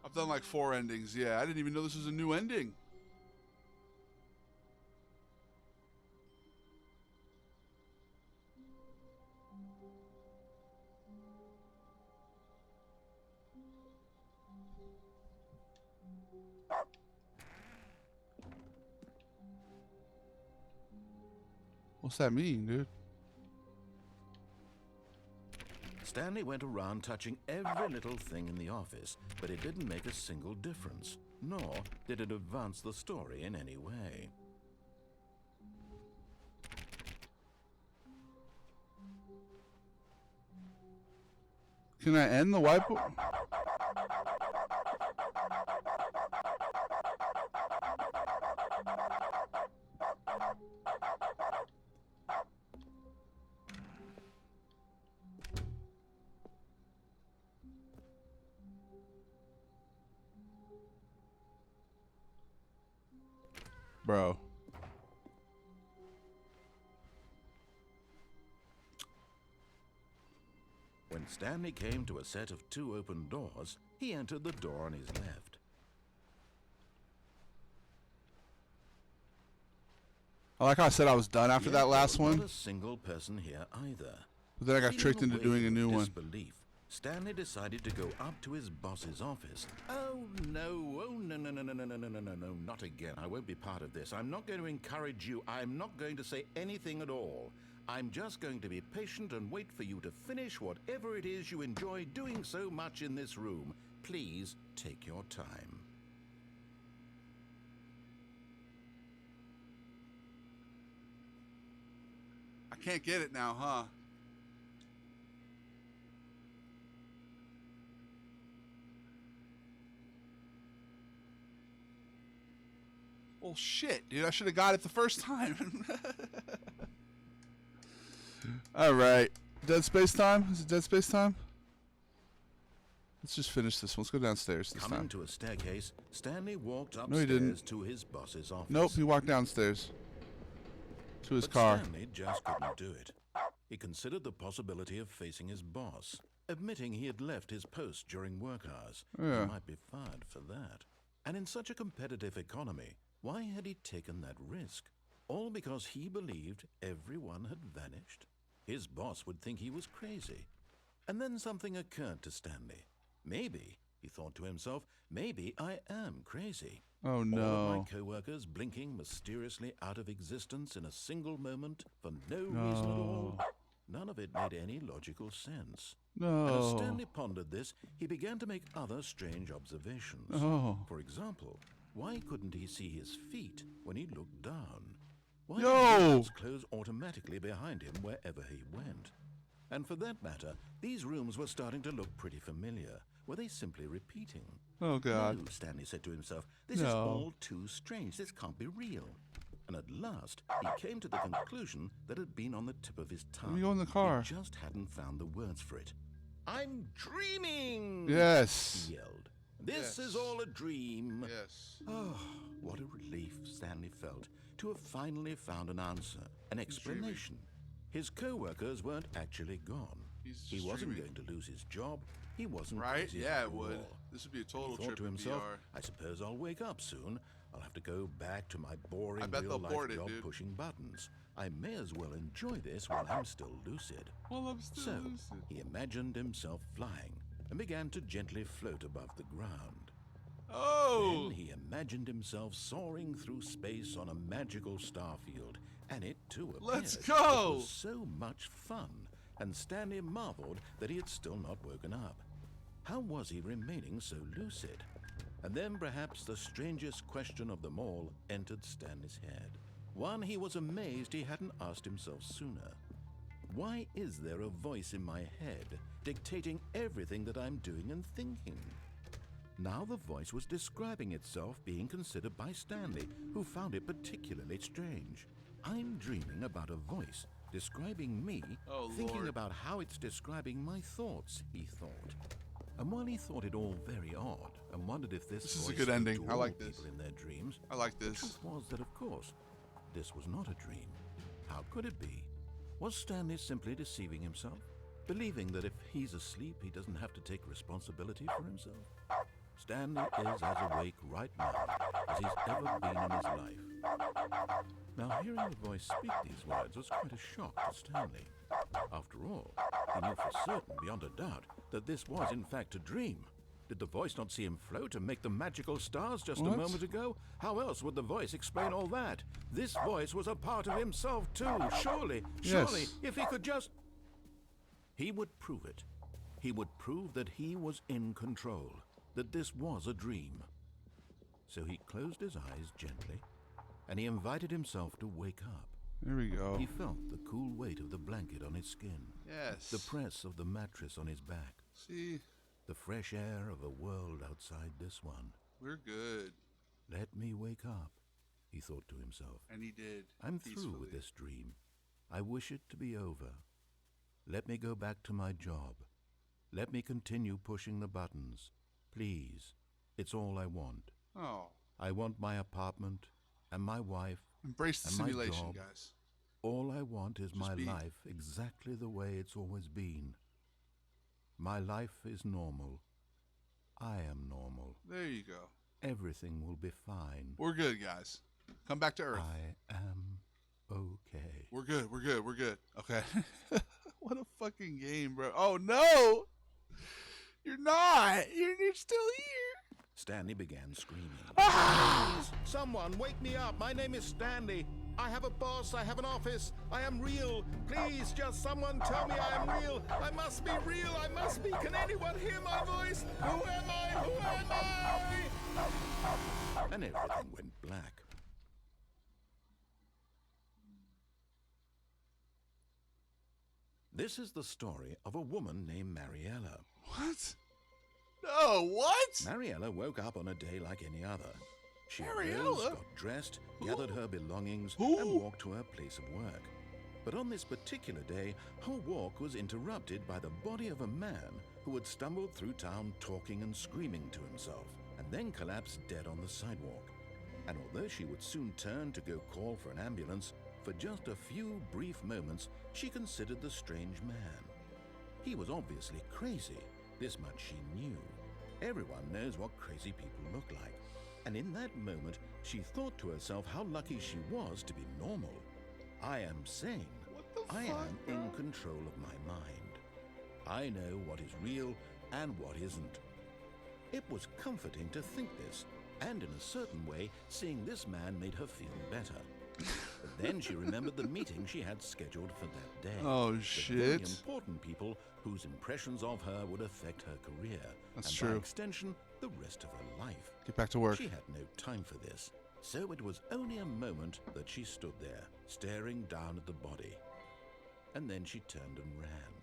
I've done like 4 endings. Yeah, I didn't even know this was a new ending. What's that mean, dude? Stanley went around touching every little thing in the office, but it didn't make a single difference, nor did it advance the story in any way. Can I end the whiteboard? Bro. When Stanley came to a set of 2 open doors, he entered the door on his left. I like how I said I was done after Yet that there last was one, not a single person here either. but then I got Feeling tricked a into doing a wave new of one. disbelief, Stanley decided to go up to his boss's office. Oh no, not again. I won't be part of this. I'm not going to encourage you. I'm not going to say anything at all. I'm just going to be patient and wait for you to finish whatever it is you enjoy doing so much in this room. Please take your time. I can't get it now, huh? Well, shit, dude. I should have got it the first time. All right. Dead Space time? Is it Dead Space time? Let's just finish this one. Let's go downstairs this Coming time. to a staircase, Stanley walked he upstairs didn't. to his boss's office. Nope, he walked downstairs to his But car. Stanley just couldn't do it. He considered the possibility of facing his boss, admitting he had left his post during work hours. Yeah. He might be fired for that. And in such a competitive economy, why had he taken that risk? All because he believed everyone had vanished? His boss would think he was crazy. And then something occurred to Stanley. Maybe, he thought to himself, maybe I am crazy. Oh, All of no. my co-workers blinking mysteriously out of existence in a single moment for no reason at all. None of it made any logical sense. And as No. Stanley pondered this, he began to make other strange observations. Oh. For example, why couldn't he see his feet when he looked down? Why Yo! did doors close automatically behind him wherever he went? And for that matter, these rooms were starting to look pretty familiar. Were they simply repeating? Oh, God. No, Stanley said to himself, this is No. all too strange. This can't be real. And at last, he came to the conclusion that had been on the tip of his tongue. Let me go in the car. He just hadn't found the words for it. I'm dreaming! Yes. He yelled. This Yes. is all a dream. Yes. Oh, what a relief Stanley felt to have finally found an answer, an explanation. His co-workers weren't actually gone. He's He just wasn't dreaming. going to lose his job. He wasn't Right? crazy Yeah, it after would. all. This would be a He total thought trip to in himself, VR. I suppose I'll wake up soon. I'll have to go back to my boring I bet they'll real-life port it, job dude. pushing buttons. I may as well enjoy this while I'm still lucid. Well, I'm still So, lucid. he imagined himself flying and began to gently float above the ground. Oh! Then he imagined himself soaring through space on a magical starfield, and it too appeared. Let's go! It was so much fun, and Stanley marveled that he had still not woken up. How was he remaining so lucid? And then perhaps the strangest question of them all entered Stanley's head. One he was amazed he hadn't asked himself sooner. Why is there a voice in my head dictating everything that I'm doing and thinking? Now the voice was describing itself being considered by Stanley, who found it particularly strange. I'm dreaming about a voice describing me, Oh, thinking Lord. about how it's describing my thoughts, he thought. And while he thought it all very odd and wondered if this This is a voice good spoke ending. to I all like this. people in their dreams, I like the this. truth was that, of course, this was not a dream. How could it be? Was Stanley simply deceiving himself, believing that if he's asleep, he doesn't have to take responsibility for himself? Stanley is as awake right now as he's ever been in his life. Now, hearing the voice speak these words was quite a shock to Stanley. After all, he knew for certain, beyond a doubt, that this was in fact a dream. Did the voice not see him float and make the magical stars just What? a moment ago? How else would the voice explain all that? This voice was a part of himself too, surely, Yes. if he could just... He would prove it. He would prove that he was in control, that this was a dream. So he closed his eyes gently, and he invited himself to wake up. There we go. He felt the cool weight of the blanket on his skin, Yes. the press of the mattress on his back, See, the fresh air of a world outside this one. we're good. Let me wake up, he thought to himself. And he did. I'm through peacefully. with this dream. I wish it to be over. Let me go back to my job. Let me continue pushing the buttons. Please, it's all I want. Oh, I want my apartment and my wife. embrace the And my simulation, job. guys. All I want is my be. life exactly the way it's always been. My life is normal. I am normal. There you go. Everything will be fine. We're good, guys. Come back to Earth. I am okay. We're good. We're good. We're good. Okay. What a fucking game, bro. Oh, no. You're not. You're still here. Stanley began screaming. Please, someone wake me up. My name is Stanley. I have a boss. I have an office. I am real. Please, just someone tell me I am real. I must be real. I must be. Can anyone hear my voice? Who am I? Who am I? And everything went black. This is the story of a woman named Mariella. What? No, what? Mariella woke up on a day like any other. She Mariella? arose, got dressed, gathered her belongings, Who? and walked to her place of work. But on this particular day, her walk was interrupted by the body of a man who had stumbled through town talking and screaming to himself, and then collapsed dead on the sidewalk. And although she would soon turn to go call for an ambulance, for just a few brief moments she considered the strange man. He was obviously crazy, this much she knew. Everyone knows what crazy people look like. And in that moment, she thought to herself how lucky she was to be normal. I am sane. I am in control of my mind. I know what is real and what isn't. It was comforting to think this, and in a certain way, seeing this man made her feel better. But then she remembered the meeting she had scheduled for that day. Oh, The shit. very important people whose impressions of her would affect her career. That's and true. by extension, the rest of her life. Get back to work. She had no time for this, so it was only a moment that she stood there, staring down at the body. And then she turned and ran.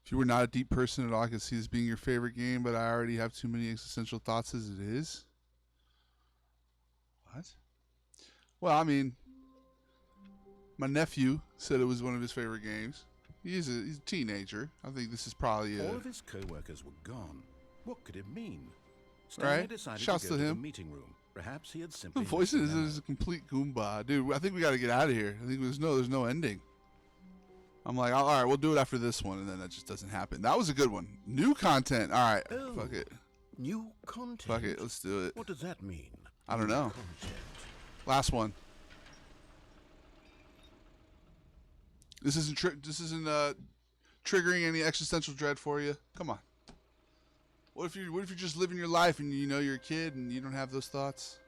If you were not a deep person at all, I could see this being your favorite game, but I already have too many existential thoughts as it is. What? Well, I mean, my nephew said it was one of his favorite games. He's a teenager. I think this is probably All a... of his co-workers were gone. What could it mean? Stanley Right. decided Shouts to go to to the him. meeting room. Perhaps he had The simply voice is misremembered. a complete goomba. Dude, I think we got to get out of here. I think there's no ending. I'm like, all right, we'll do it after this one, and then that just doesn't happen. That was a good one. New content. All right, Oh. fuck it. New content. Fuck it, let's do it. What does that mean? I don't know. Content. Last one. This isn't triggering any existential dread for you. Come on. What if you're just living your life and you know you're a kid and you don't have those thoughts?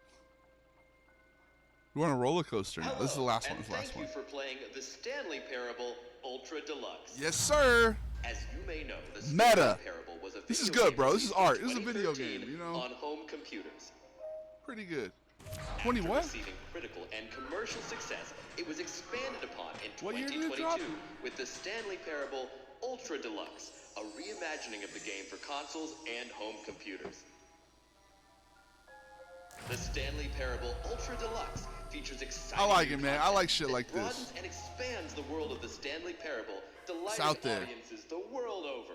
We're on a roller coaster now. This is the last one. And This is the last thank one. you for playing the Stanley Parable Ultra Deluxe. Yes, sir. As you may know, the Meta. Stanley Parable was a This is video good, game bro. This is released in art. This is a video 2013 game, you know? on home computers. Pretty good. After 20 what? receiving critical and commercial success, it was expanded upon in What year did it drop? 2022 with the Stanley Parable Ultra Deluxe, a reimagining of the game for consoles and home computers. The Stanley Parable Ultra Deluxe features exciting I like new it, man. I content like shit that like this. broadens and expands the world of the Stanley Parable, delighting out there. audiences the world over.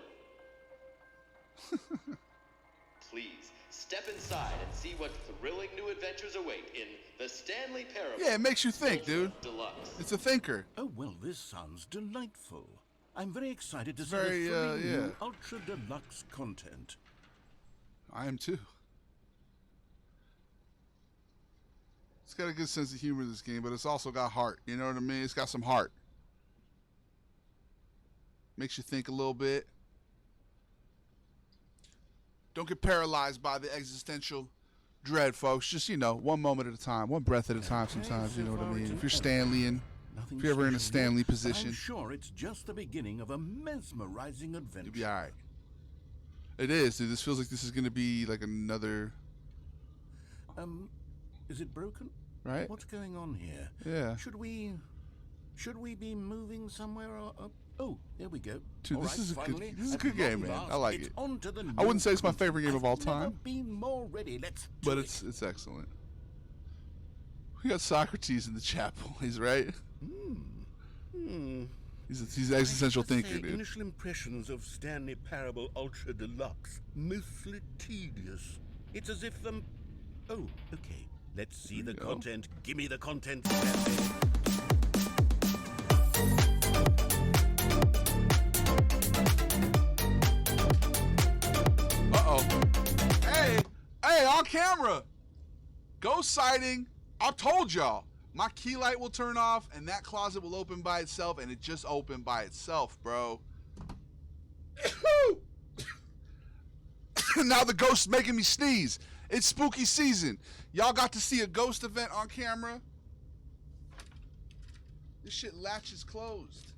Please step inside and see what thrilling new adventures await in the Stanley Parable. Yeah, it makes you think, Ultra dude. Deluxe. It's a thinker. Oh, well, this sounds delightful. I'm very excited to see Very, the thrilling yeah. new Ultra Deluxe content. I am too. It's got a good sense of humor, this game, but it's also got heart. You know what I mean? It's got some heart. Makes you think a little bit. Don't get paralyzed by the existential dread, folks. Just, you know, one moment at a time, one breath at a time sometimes, you know what I mean? If you're Stanleyan, Nothing if you're ever in a special Stanley yet, but position, I'm sure it's just the beginning of a mesmerizing adventure. you'll be all right. It is, dude. This feels like this is going to be like another, Is it broken? right? What's going on here? Yeah. Should we be moving somewhere? Oh, there we go. Dude, All this right, is a good- finally, this is a at good game, long man. last, I like it's it. on to the I wouldn't new say it's my content. favorite game of all I've never time. been more ready. Let's do But it. it's excellent. We got Socrates in the chat, boys, right? He's an existential I have to thinker, say, dude. Initial impressions of Stanley Parable Ultra Deluxe, mostly tedious. It's as if Oh, okay. Let's see the you go. content. Give me the content, Stanley. camera. Ghost sighting. I told y'all. My key light will turn off, and that closet will open by itself, and it just opened by itself, bro. Now the ghost's making me sneeze. It's spooky season. Y'all got to see a ghost event on camera. This shit latches closed.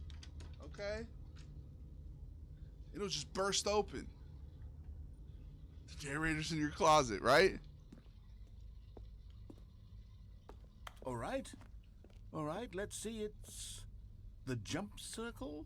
Okay? It'll just burst open. The generator's in your closet, right? All right. All right, let's see. It's the jump circle.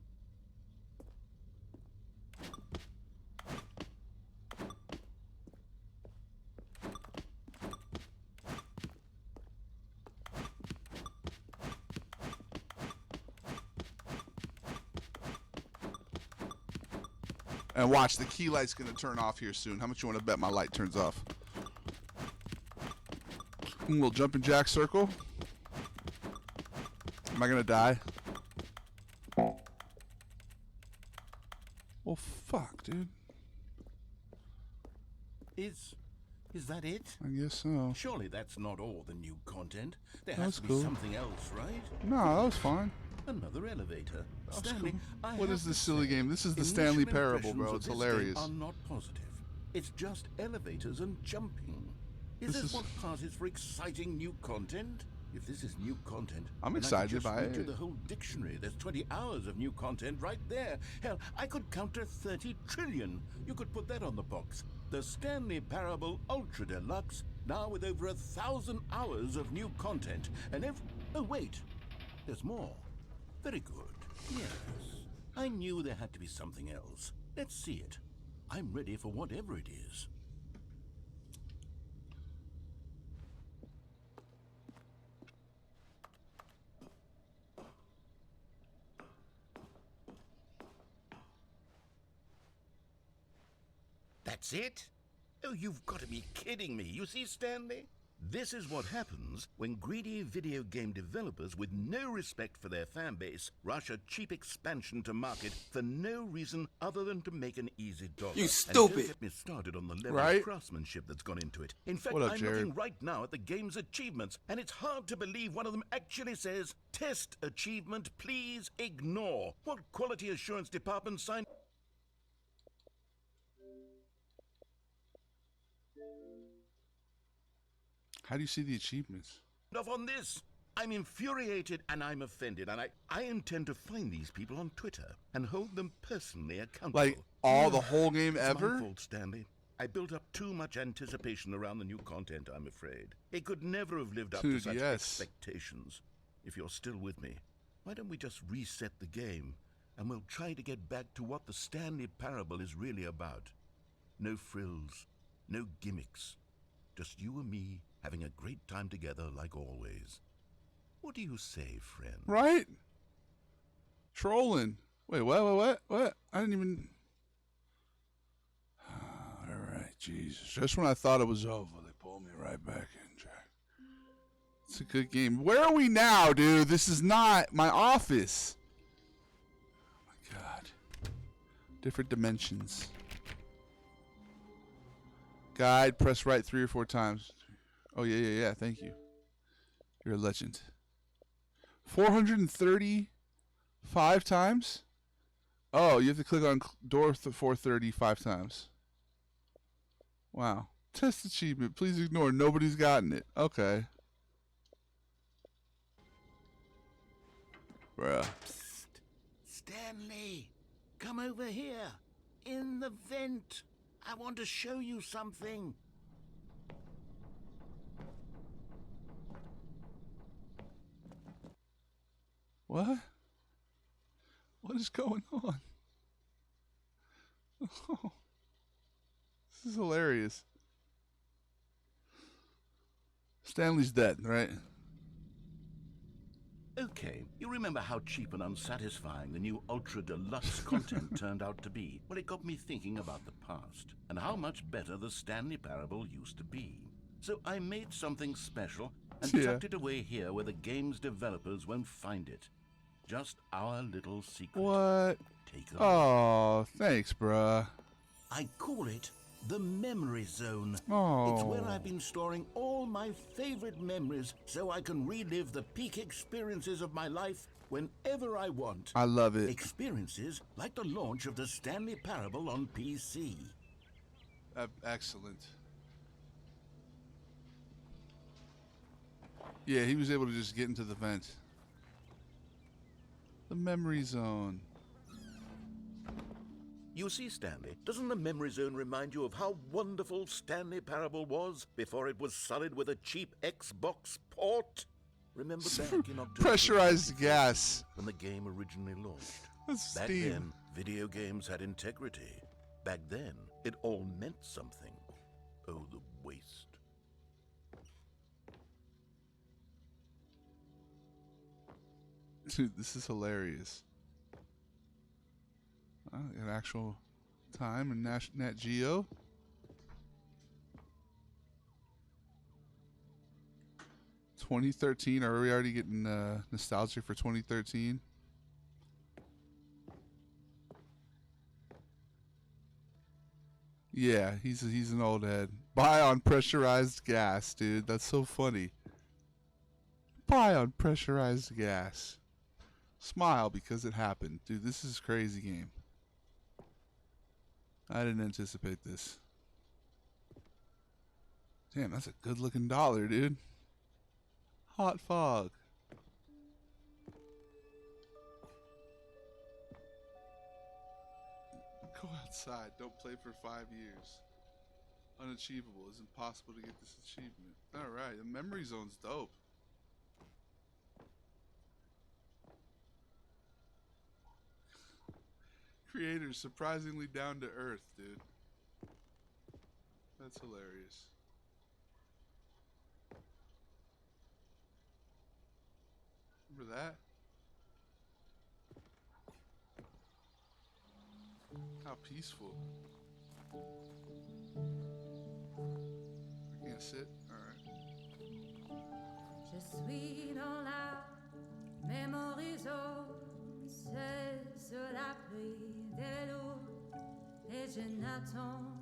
And watch, the key light's gonna turn off here soon. How much you want to bet my light turns off? A little jumping jack circle. Am I gonna die? Well, fuck, dude. Is that it? I guess so. Surely that's not all the new content. There That's has to be cool. something else, right? No, that was fine. Another elevator. That was Stanley, cool. I What have is to this silly say, game? This is the initial Stanley Parable, impressions bro. of It's this hilarious. game are not positive. It's just elevators and jumping. Is This this is- what passes for exciting new content? If this is new content, I'm then I excited could just by read you it. the whole dictionary. There's 20 hours of new content right there. Hell, I could counter 30 trillion. You could put that on the box. The Stanley Parable Ultra Deluxe, now with over 1,000 hours of new content. And oh wait, there's more. Very good. Yes, I knew there had to be something else. Let's see it. I'm ready for whatever it is. That's it? Oh, you've got to be kidding me. You see, Stanley? This is what happens when greedy video game developers with no respect for their fan base rush a cheap expansion to market for no reason other than to make an easy dollar. You And stupid. don't get me started on the level Right? of craftsmanship that's gone into it. In fact, What up, I'm Jared? looking right now at the game's achievements, and it's hard to believe one of them actually says, "Test achievement, please ignore." What quality assurance department signed How do you see the achievements? off on this? I'm infuriated and I'm offended, and I intend to find these people on Twitter and hold them personally accountable. Like, the whole game It's ever? my fault, Stanley. I built up too much anticipation around the new content, I'm afraid. It could never have lived up to Dude, such yes. expectations. If you're still with me, why don't we just reset the game, and we'll try to get back to what the Stanley Parable is really about. No frills, no gimmicks. Just you and me having a great time together like always. What do you say, friend? Right? Trolling. Wait, what? I didn't even... Alright, Jesus. Just when I thought it was over, they pulled me right back in, Jack. It's a good game. Where are we now, dude? This is not my office. Oh my god. Different dimensions. Guide, press right 3 or 4 times. Oh, yeah. Thank you. You're a legend. 435 times? Oh, you have to click on door 435 times. Wow. Test achievement. Please ignore. Nobody's gotten it. Okay. Bruh. Psst. Stanley, come over here. In the vent. I want to show you something. What? What is going on? Oh, this is hilarious. Stanley's dead, right? Okay, you remember how cheap and unsatisfying the new Ultra Deluxe content turned out to be? Well, it got me thinking about the past, and how much better the Stanley Parable used to be. So I made something special and Yeah. tucked it away here where the game's developers won't find it. Just our little secret. What? Take a look. Oh, thanks, bruh. I call it The Memory Zone. Oh. It's where I've been storing all my favorite memories so I can relive the peak experiences of my life whenever I want. I love it. Experiences like the launch of the Stanley Parable on PC. Excellent. Yeah, he was able to just get into the vent. The Memory Zone. You see, Stanley, doesn't the Memory Zone remind you of how wonderful Stanley Parable was before it was sullied with a cheap Xbox port? Remember back in October Pressurized gas. when the game originally launched? That's Back Steam. then, video games had integrity. Back then, it all meant something. Oh, the waste. Dude, this is hilarious. An actual time in Nat Geo. (2013). Are we already getting nostalgic for 2013? Yeah, he's an old head. Buy on pressurized gas, dude. That's so funny. Buy on pressurized gas. Smile because it happened. Dude, this is a crazy game. I didn't anticipate this. Damn, that's a good looking dollar, dude. Hot fog. Go outside. Don't play for 5 years. Unachievable. It's impossible to get this achievement. Alright, the memory zone's dope. Creators surprisingly down to earth, dude. That's hilarious. Remember that? How peaceful. I can't sit? Alright. Je suis dans la memory zone, c'est sur la pluie des loups, et je n'attends.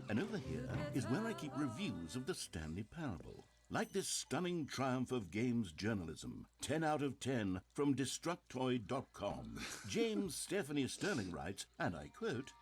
And over here is where I keep reviews of the Stanley Parable. Like this stunning triumph of games journalism, 10 out of 10 from Destructoid.com. James Stephanie Sterling writes, and I quote,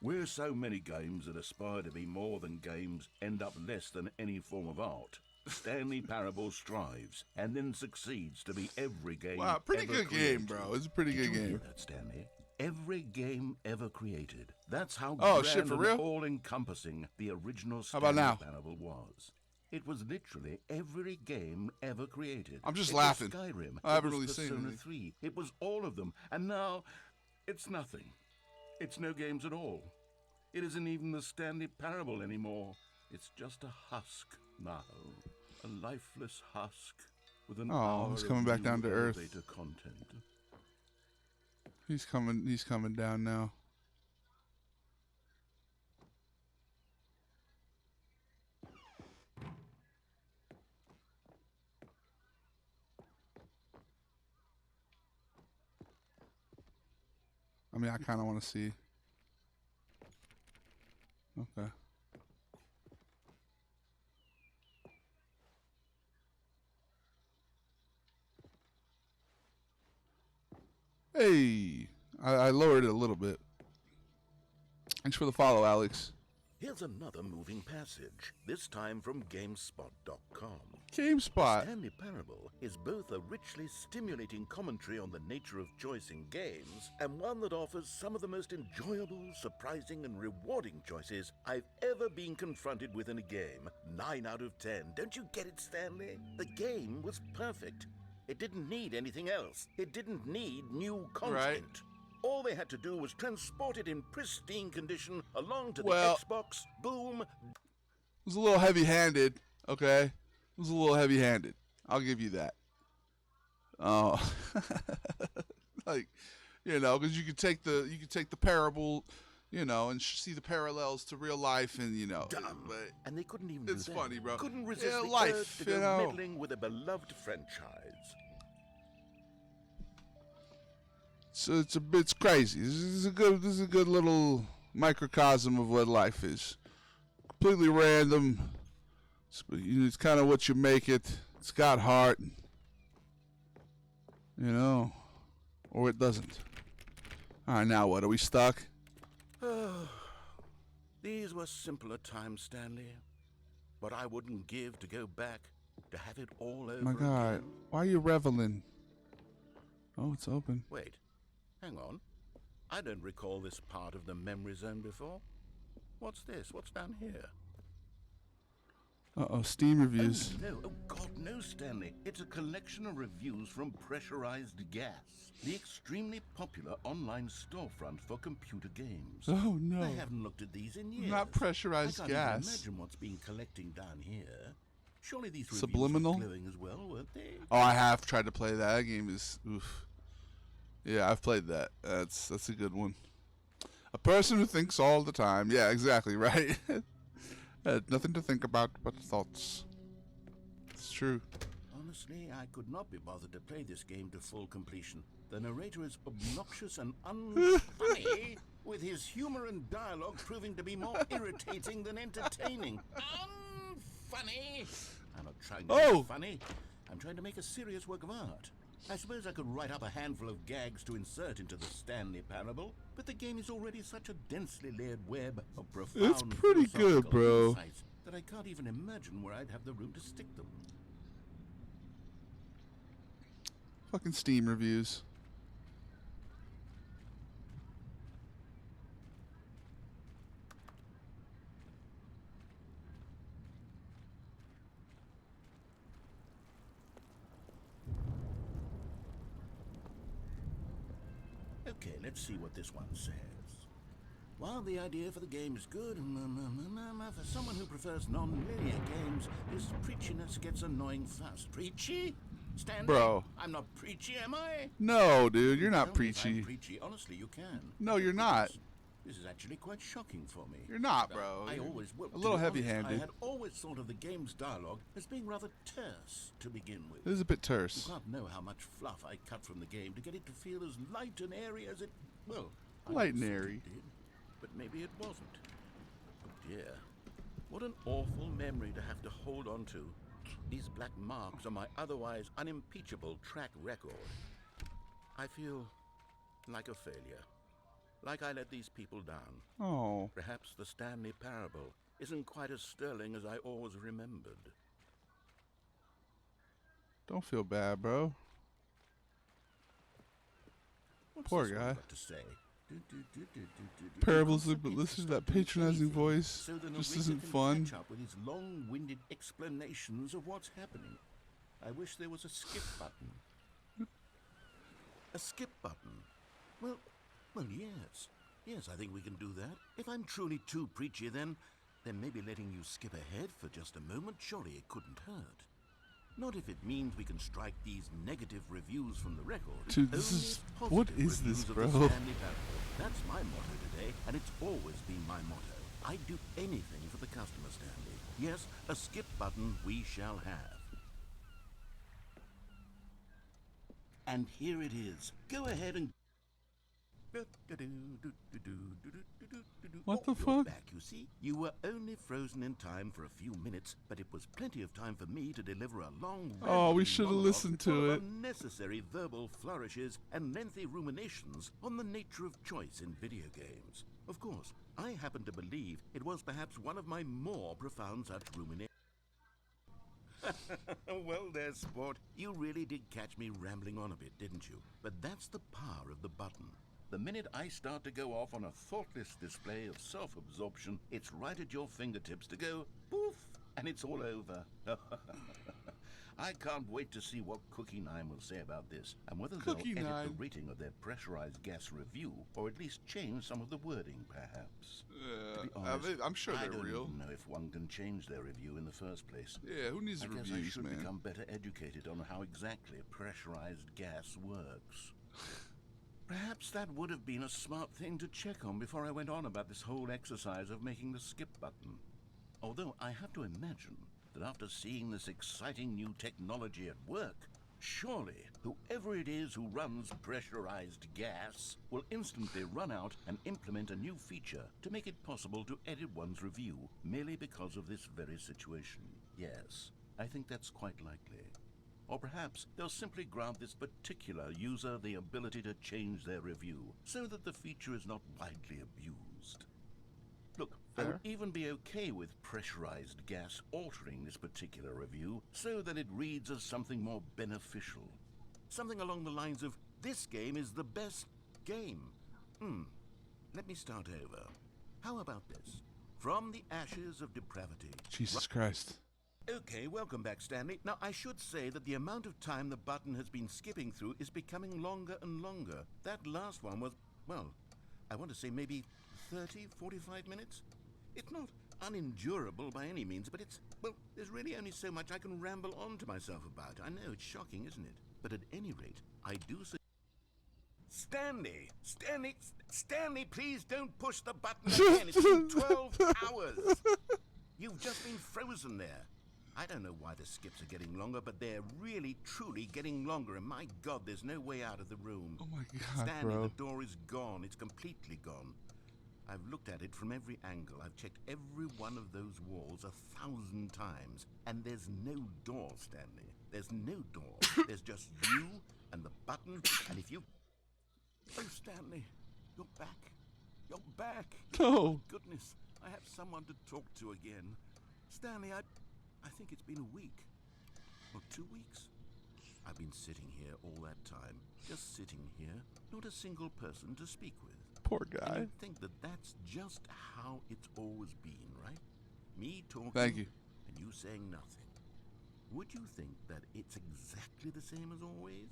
"Where so many games that aspire to be more than games end up less than any form of art, Stanley Parable strives and then succeeds to be every game Wow, pretty ever good created." game, bro. It's a pretty Did good you hear game. that, Stanley? Every game ever created. That's how Oh, grand shit, for and real? all-encompassing the original How about Stanley now? Parable was. It was literally every game ever created. I'm just It laughing. Was Skyrim. I haven't it was really seen Persona anything. 3. It was all of them. And now, it's nothing. It's no games at all. It isn't even the Stanley Parable anymore. It's just a husk now. A lifeless husk with an hour he's coming of back new down to earth. elevator content. He's coming down now. I mean, I kind of want to see. Okay. Hey, I lowered it a little bit. Thanks for the follow, Alex. Here's another moving passage, this time from GameSpot.com. GameSpot. Stanley Parable is both a richly stimulating commentary on the nature of choice in games and one that offers some of the most enjoyable, surprising, and rewarding choices I've ever been confronted with in a game. 9 out of 10. Don't you get it, Stanley? The game was perfect. It didn't need anything else. It didn't need new content. Right. All they had to do was transport it in pristine condition along to the Well- Xbox. Boom. It was a little heavy-handed, okay? It was a little heavy-handed. I'll give you that. Oh, like, you know, because you could take the parable, you know, and see the parallels to real life, and you know, Dumb. but And they couldn't even it's do that. funny, bro. Couldn't resist Yeah, the life, urge to you go know. meddling with a beloved franchise. So it's crazy. This is a good little microcosm of what life is. Completely random. It's kind of what you make it. It's got heart. You know. Or it doesn't. Alright, now what? Are we stuck? These were simpler times, Stanley. But I wouldn't give to go back to have it all over My God. again. Why are you reveling? Oh, it's open. Wait, hang on. I don't recall this part of the memory zone before. What's this? What's down here? Uh-oh, Steam reviews. Oh, no. Oh, God, no, Stanley. It's a collection of reviews from Pressurized Gas, the extremely popular online storefront for computer games. Oh, no. I haven't looked at these in years. Not Pressurized I can't Gas. even imagine what's been collecting down here. Surely these reviews Subliminal? were glowing as well, weren't they? Oh, I have tried to play that. That game is oof. Yeah, I've played that. That's a good one. A person who thinks all the time. Yeah, exactly, right? Had nothing to think about but thoughts. It's true. Honestly, I could not be bothered to play this game to full completion. The narrator is obnoxious and unfunny, with his humor and dialogue proving to be more irritating than entertaining. Unfunny! I'm not trying to be funny. I'm trying to make a serious work of art. I suppose I could write up a handful of gags to insert into the Stanley Parable, but the game is already such a densely layered web of profound It's pretty good, philosophical bro. insights that I can't even imagine where I'd have the room to stick them. Fucking Steam reviews. Okay, let's see what this one says. While the idea for the game is good, for someone who prefers non-linear games, this preachiness gets annoying fast. Preachy? Stanley? Bro. I'm not preachy, am I? No, dude, you're not Tell me if I'm preachy. preachy. Honestly, you can. No, you're not. This is actually quite shocking for me. You're not, bro. I You're always, well, a to little be honest, heavy-handed. I had always thought of the game's dialogue as being rather terse to begin with. This is a bit You terse. can't know how much fluff I cut from the game to get it to feel as light and airy as it... Well, I Light and thought it airy. did, but maybe it wasn't. Oh dear. What an awful memory to have to hold on to. These black marks on my otherwise unimpeachable track record. I feel like a failure. Like I let these people down. Oh. Perhaps the Stanley Parable isn't quite as sterling as I always remembered. Don't feel bad, bro. What's Poor this one guy. got to say? Parables, but listen to that patronizing voice. So the Just narrator isn't can fun. catch up with his long-winded explanations of what's happening. I wish there was a skip button. A skip button? Well, yes. Yes, I think we can do that. If I'm truly too preachy, then maybe letting you skip ahead for just a moment, surely it couldn't hurt. Not if it means we can strike these negative reviews from the record. Dude, this Only is... positive What is reviews this, of bro? the Stanley Parable. That's my motto today, and it's always been my motto. I'd do anything for the customer, Stanley. Yes, a skip button we shall have. And here it is. Go ahead and... What the You're fuck? back, you see. You were only frozen in time for a few minutes, but it was plenty of time for me to deliver a long... Oh, we rambling should have monologue listened to full of it. unnecessary verbal flourishes and lengthy ruminations on the nature of choice in video games. Of course, I happen to believe it was perhaps one of my more profound such ruminations. Well there, sport. You really did catch me rambling on a bit, didn't you? But that's the power of the button. The minute I start to go off on a thoughtless display of self-absorption, it's right at your fingertips to go poof, and it's all over. I can't wait to see what Cookie Nine will say about this, and whether Cookie they'll edit Nine. the rating of their pressurized gas review, or at least change some of the wording, perhaps. To be honest, I'm sure I they're don't real. even know if one can change their review in the first place. Yeah, who needs I guess I reviews, should man? become better educated on how exactly pressurized gas works. Perhaps that would have been a smart thing to check on before I went on about this whole exercise of making the skip button. Although I have to imagine that after seeing this exciting new technology at work, Surely, whoever it is who runs pressurized gas will instantly run out and implement a new feature to make it possible to edit one's review merely because of this very situation. Yes, I think that's quite likely. Or perhaps they'll simply grant this particular user the ability to change their review so that the feature is not widely abused. Look, I would even be okay with pressurized gas altering this particular review so that it reads as something more beneficial. Something along the lines of, this game is the best game. Let me start over. How about this? From the ashes of depravity. Jesus Christ. Okay, welcome back, Stanley. Now, I should say that the amount of time the button has been skipping through is becoming longer and longer. That last one was, well, I want to say maybe 30, 45 minutes? It's not unendurable by any means, but it's, well, there's really only so much I can ramble on to myself about. I know, it's shocking, isn't it? But at any rate, I do say... Stanley, please don't push the button again. It's been 12 hours. You've just been frozen there. I don't know why the skips are getting longer, but they're really, truly getting longer. And my God, there's no way out of the room. Oh my God, Stanley, bro. the door is gone. It's completely gone. I've looked at it from every angle. I've checked every one of those walls 1,000 times. And there's no door, Stanley. There's no door. There's just you and the button. And if you... Oh, Stanley, you're back. You're back. No. Thank goodness, I have someone to talk to again. Stanley, I think it's been a week. Or 2 weeks. I've been sitting here all that time. Just sitting here. Not a single person to speak with. Poor And guy. you think that that's just how it's always been, right? Me talking. Thank you. And you saying nothing. Would you think that it's exactly the same as always?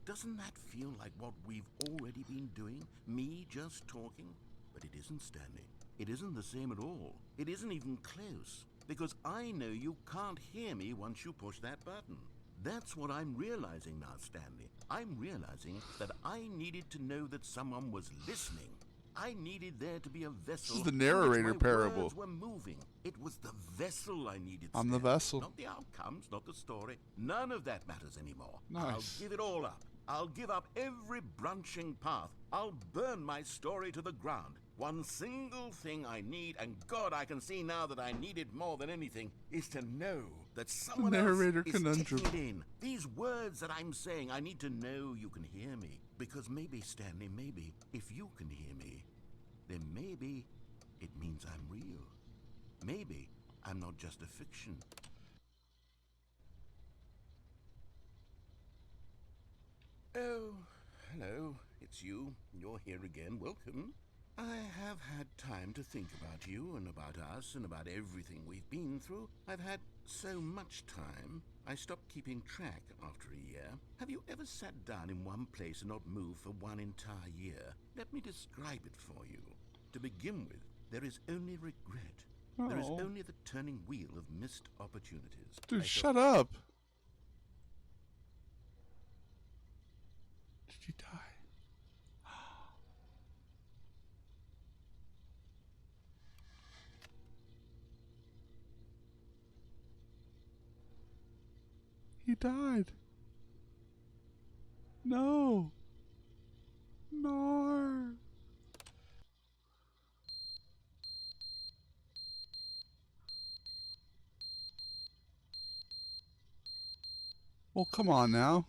Doesn't that feel like what we've already been doing? Me just talking? But it isn't, Stanley. It isn't the same at all. It isn't even close. Because I know you can't hear me once you push that button. That's what I'm realizing now, Stanley. I'm realizing that I needed to know that someone was listening. I needed there to be a vessel. This is the in narrator which my parable. words were moving. It was the vessel I needed. I'm the Stanley. vessel. Not the outcomes, not the story. None of that matters anymore. Nice. I'll give it all up. I'll give up every branching path. I'll burn my story to the ground. One single thing I need, and God, I can see now that I need it more than anything, is to know that someone narrator else is conundrum. taking it in. These words that I'm saying, I need to know you can hear me. Because maybe, Stanley, maybe, if you can hear me, then maybe it means I'm real. Maybe I'm not just a fiction. Oh, hello, it's you. You're here again. Welcome. I have had time to think about you and about us and about everything we've been through. I've had so much time, I stopped keeping track after a year. Have you ever sat down in one place and not moved for one entire year? Let me describe it for you. To begin with, there is only regret. There is Oh. only the turning wheel of missed opportunities. Dude, I shut up. Did you die? He died. No. No. Well, come on now.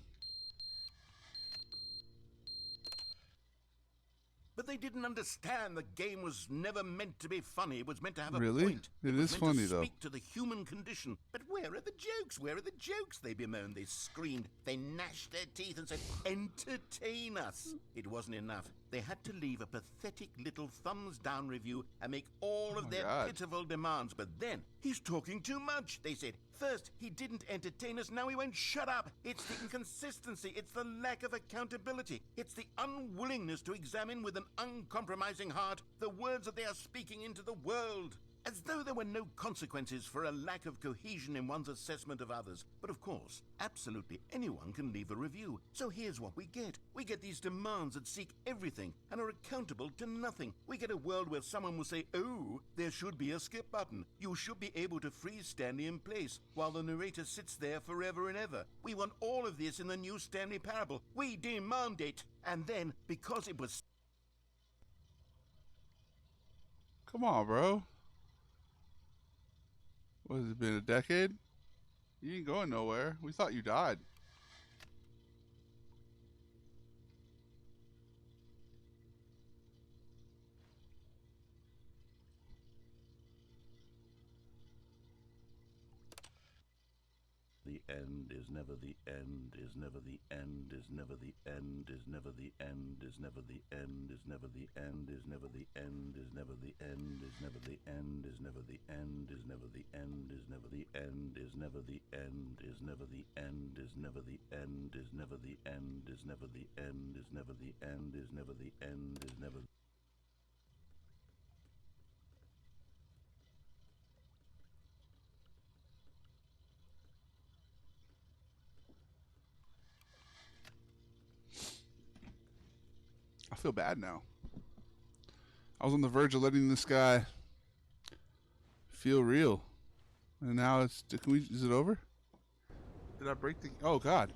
But they didn't understand the game was never meant to be funny. It was meant to have a Really? point. It was is meant funny, to though. speak to the human condition. But where are the jokes? Where are the jokes? They bemoaned, they screamed, they gnashed their teeth and said, entertain us. It wasn't enough. They had to leave a pathetic little thumbs-down review and make all of my their God. pitiful demands. But then, he's talking too much, they said. First, he didn't entertain us, now he won't shut up. It's the inconsistency, it's the lack of accountability, it's the unwillingness to examine with an uncompromising heart the words that they are speaking into the world. As though there were no consequences for a lack of cohesion in one's assessment of others. But of course, absolutely anyone can leave a review. So here's what we get. We get these demands that seek everything and are accountable to nothing. We get a world where someone will say, oh, there should be a skip button. You should be able to freeze Stanley in place while the narrator sits there forever and ever. We want all of this in the new Stanley parable. We demand it. And then, because it was... Come on, bro. What has it been, a decade? You ain't going nowhere. We thought you died. The end is never the end, is never the end, is never the end, is never the end, is never the end, is never the end, is never the end, is never the end, is never the end, is never the end, is never the end, is never the end, is never the end, is never the end, is never the end, is never the end, is never the end, is never the end, is never the end, is never. I feel bad now. I was on the verge of letting this guy feel real. And now it's... Is it over? Did I break the... Oh, God.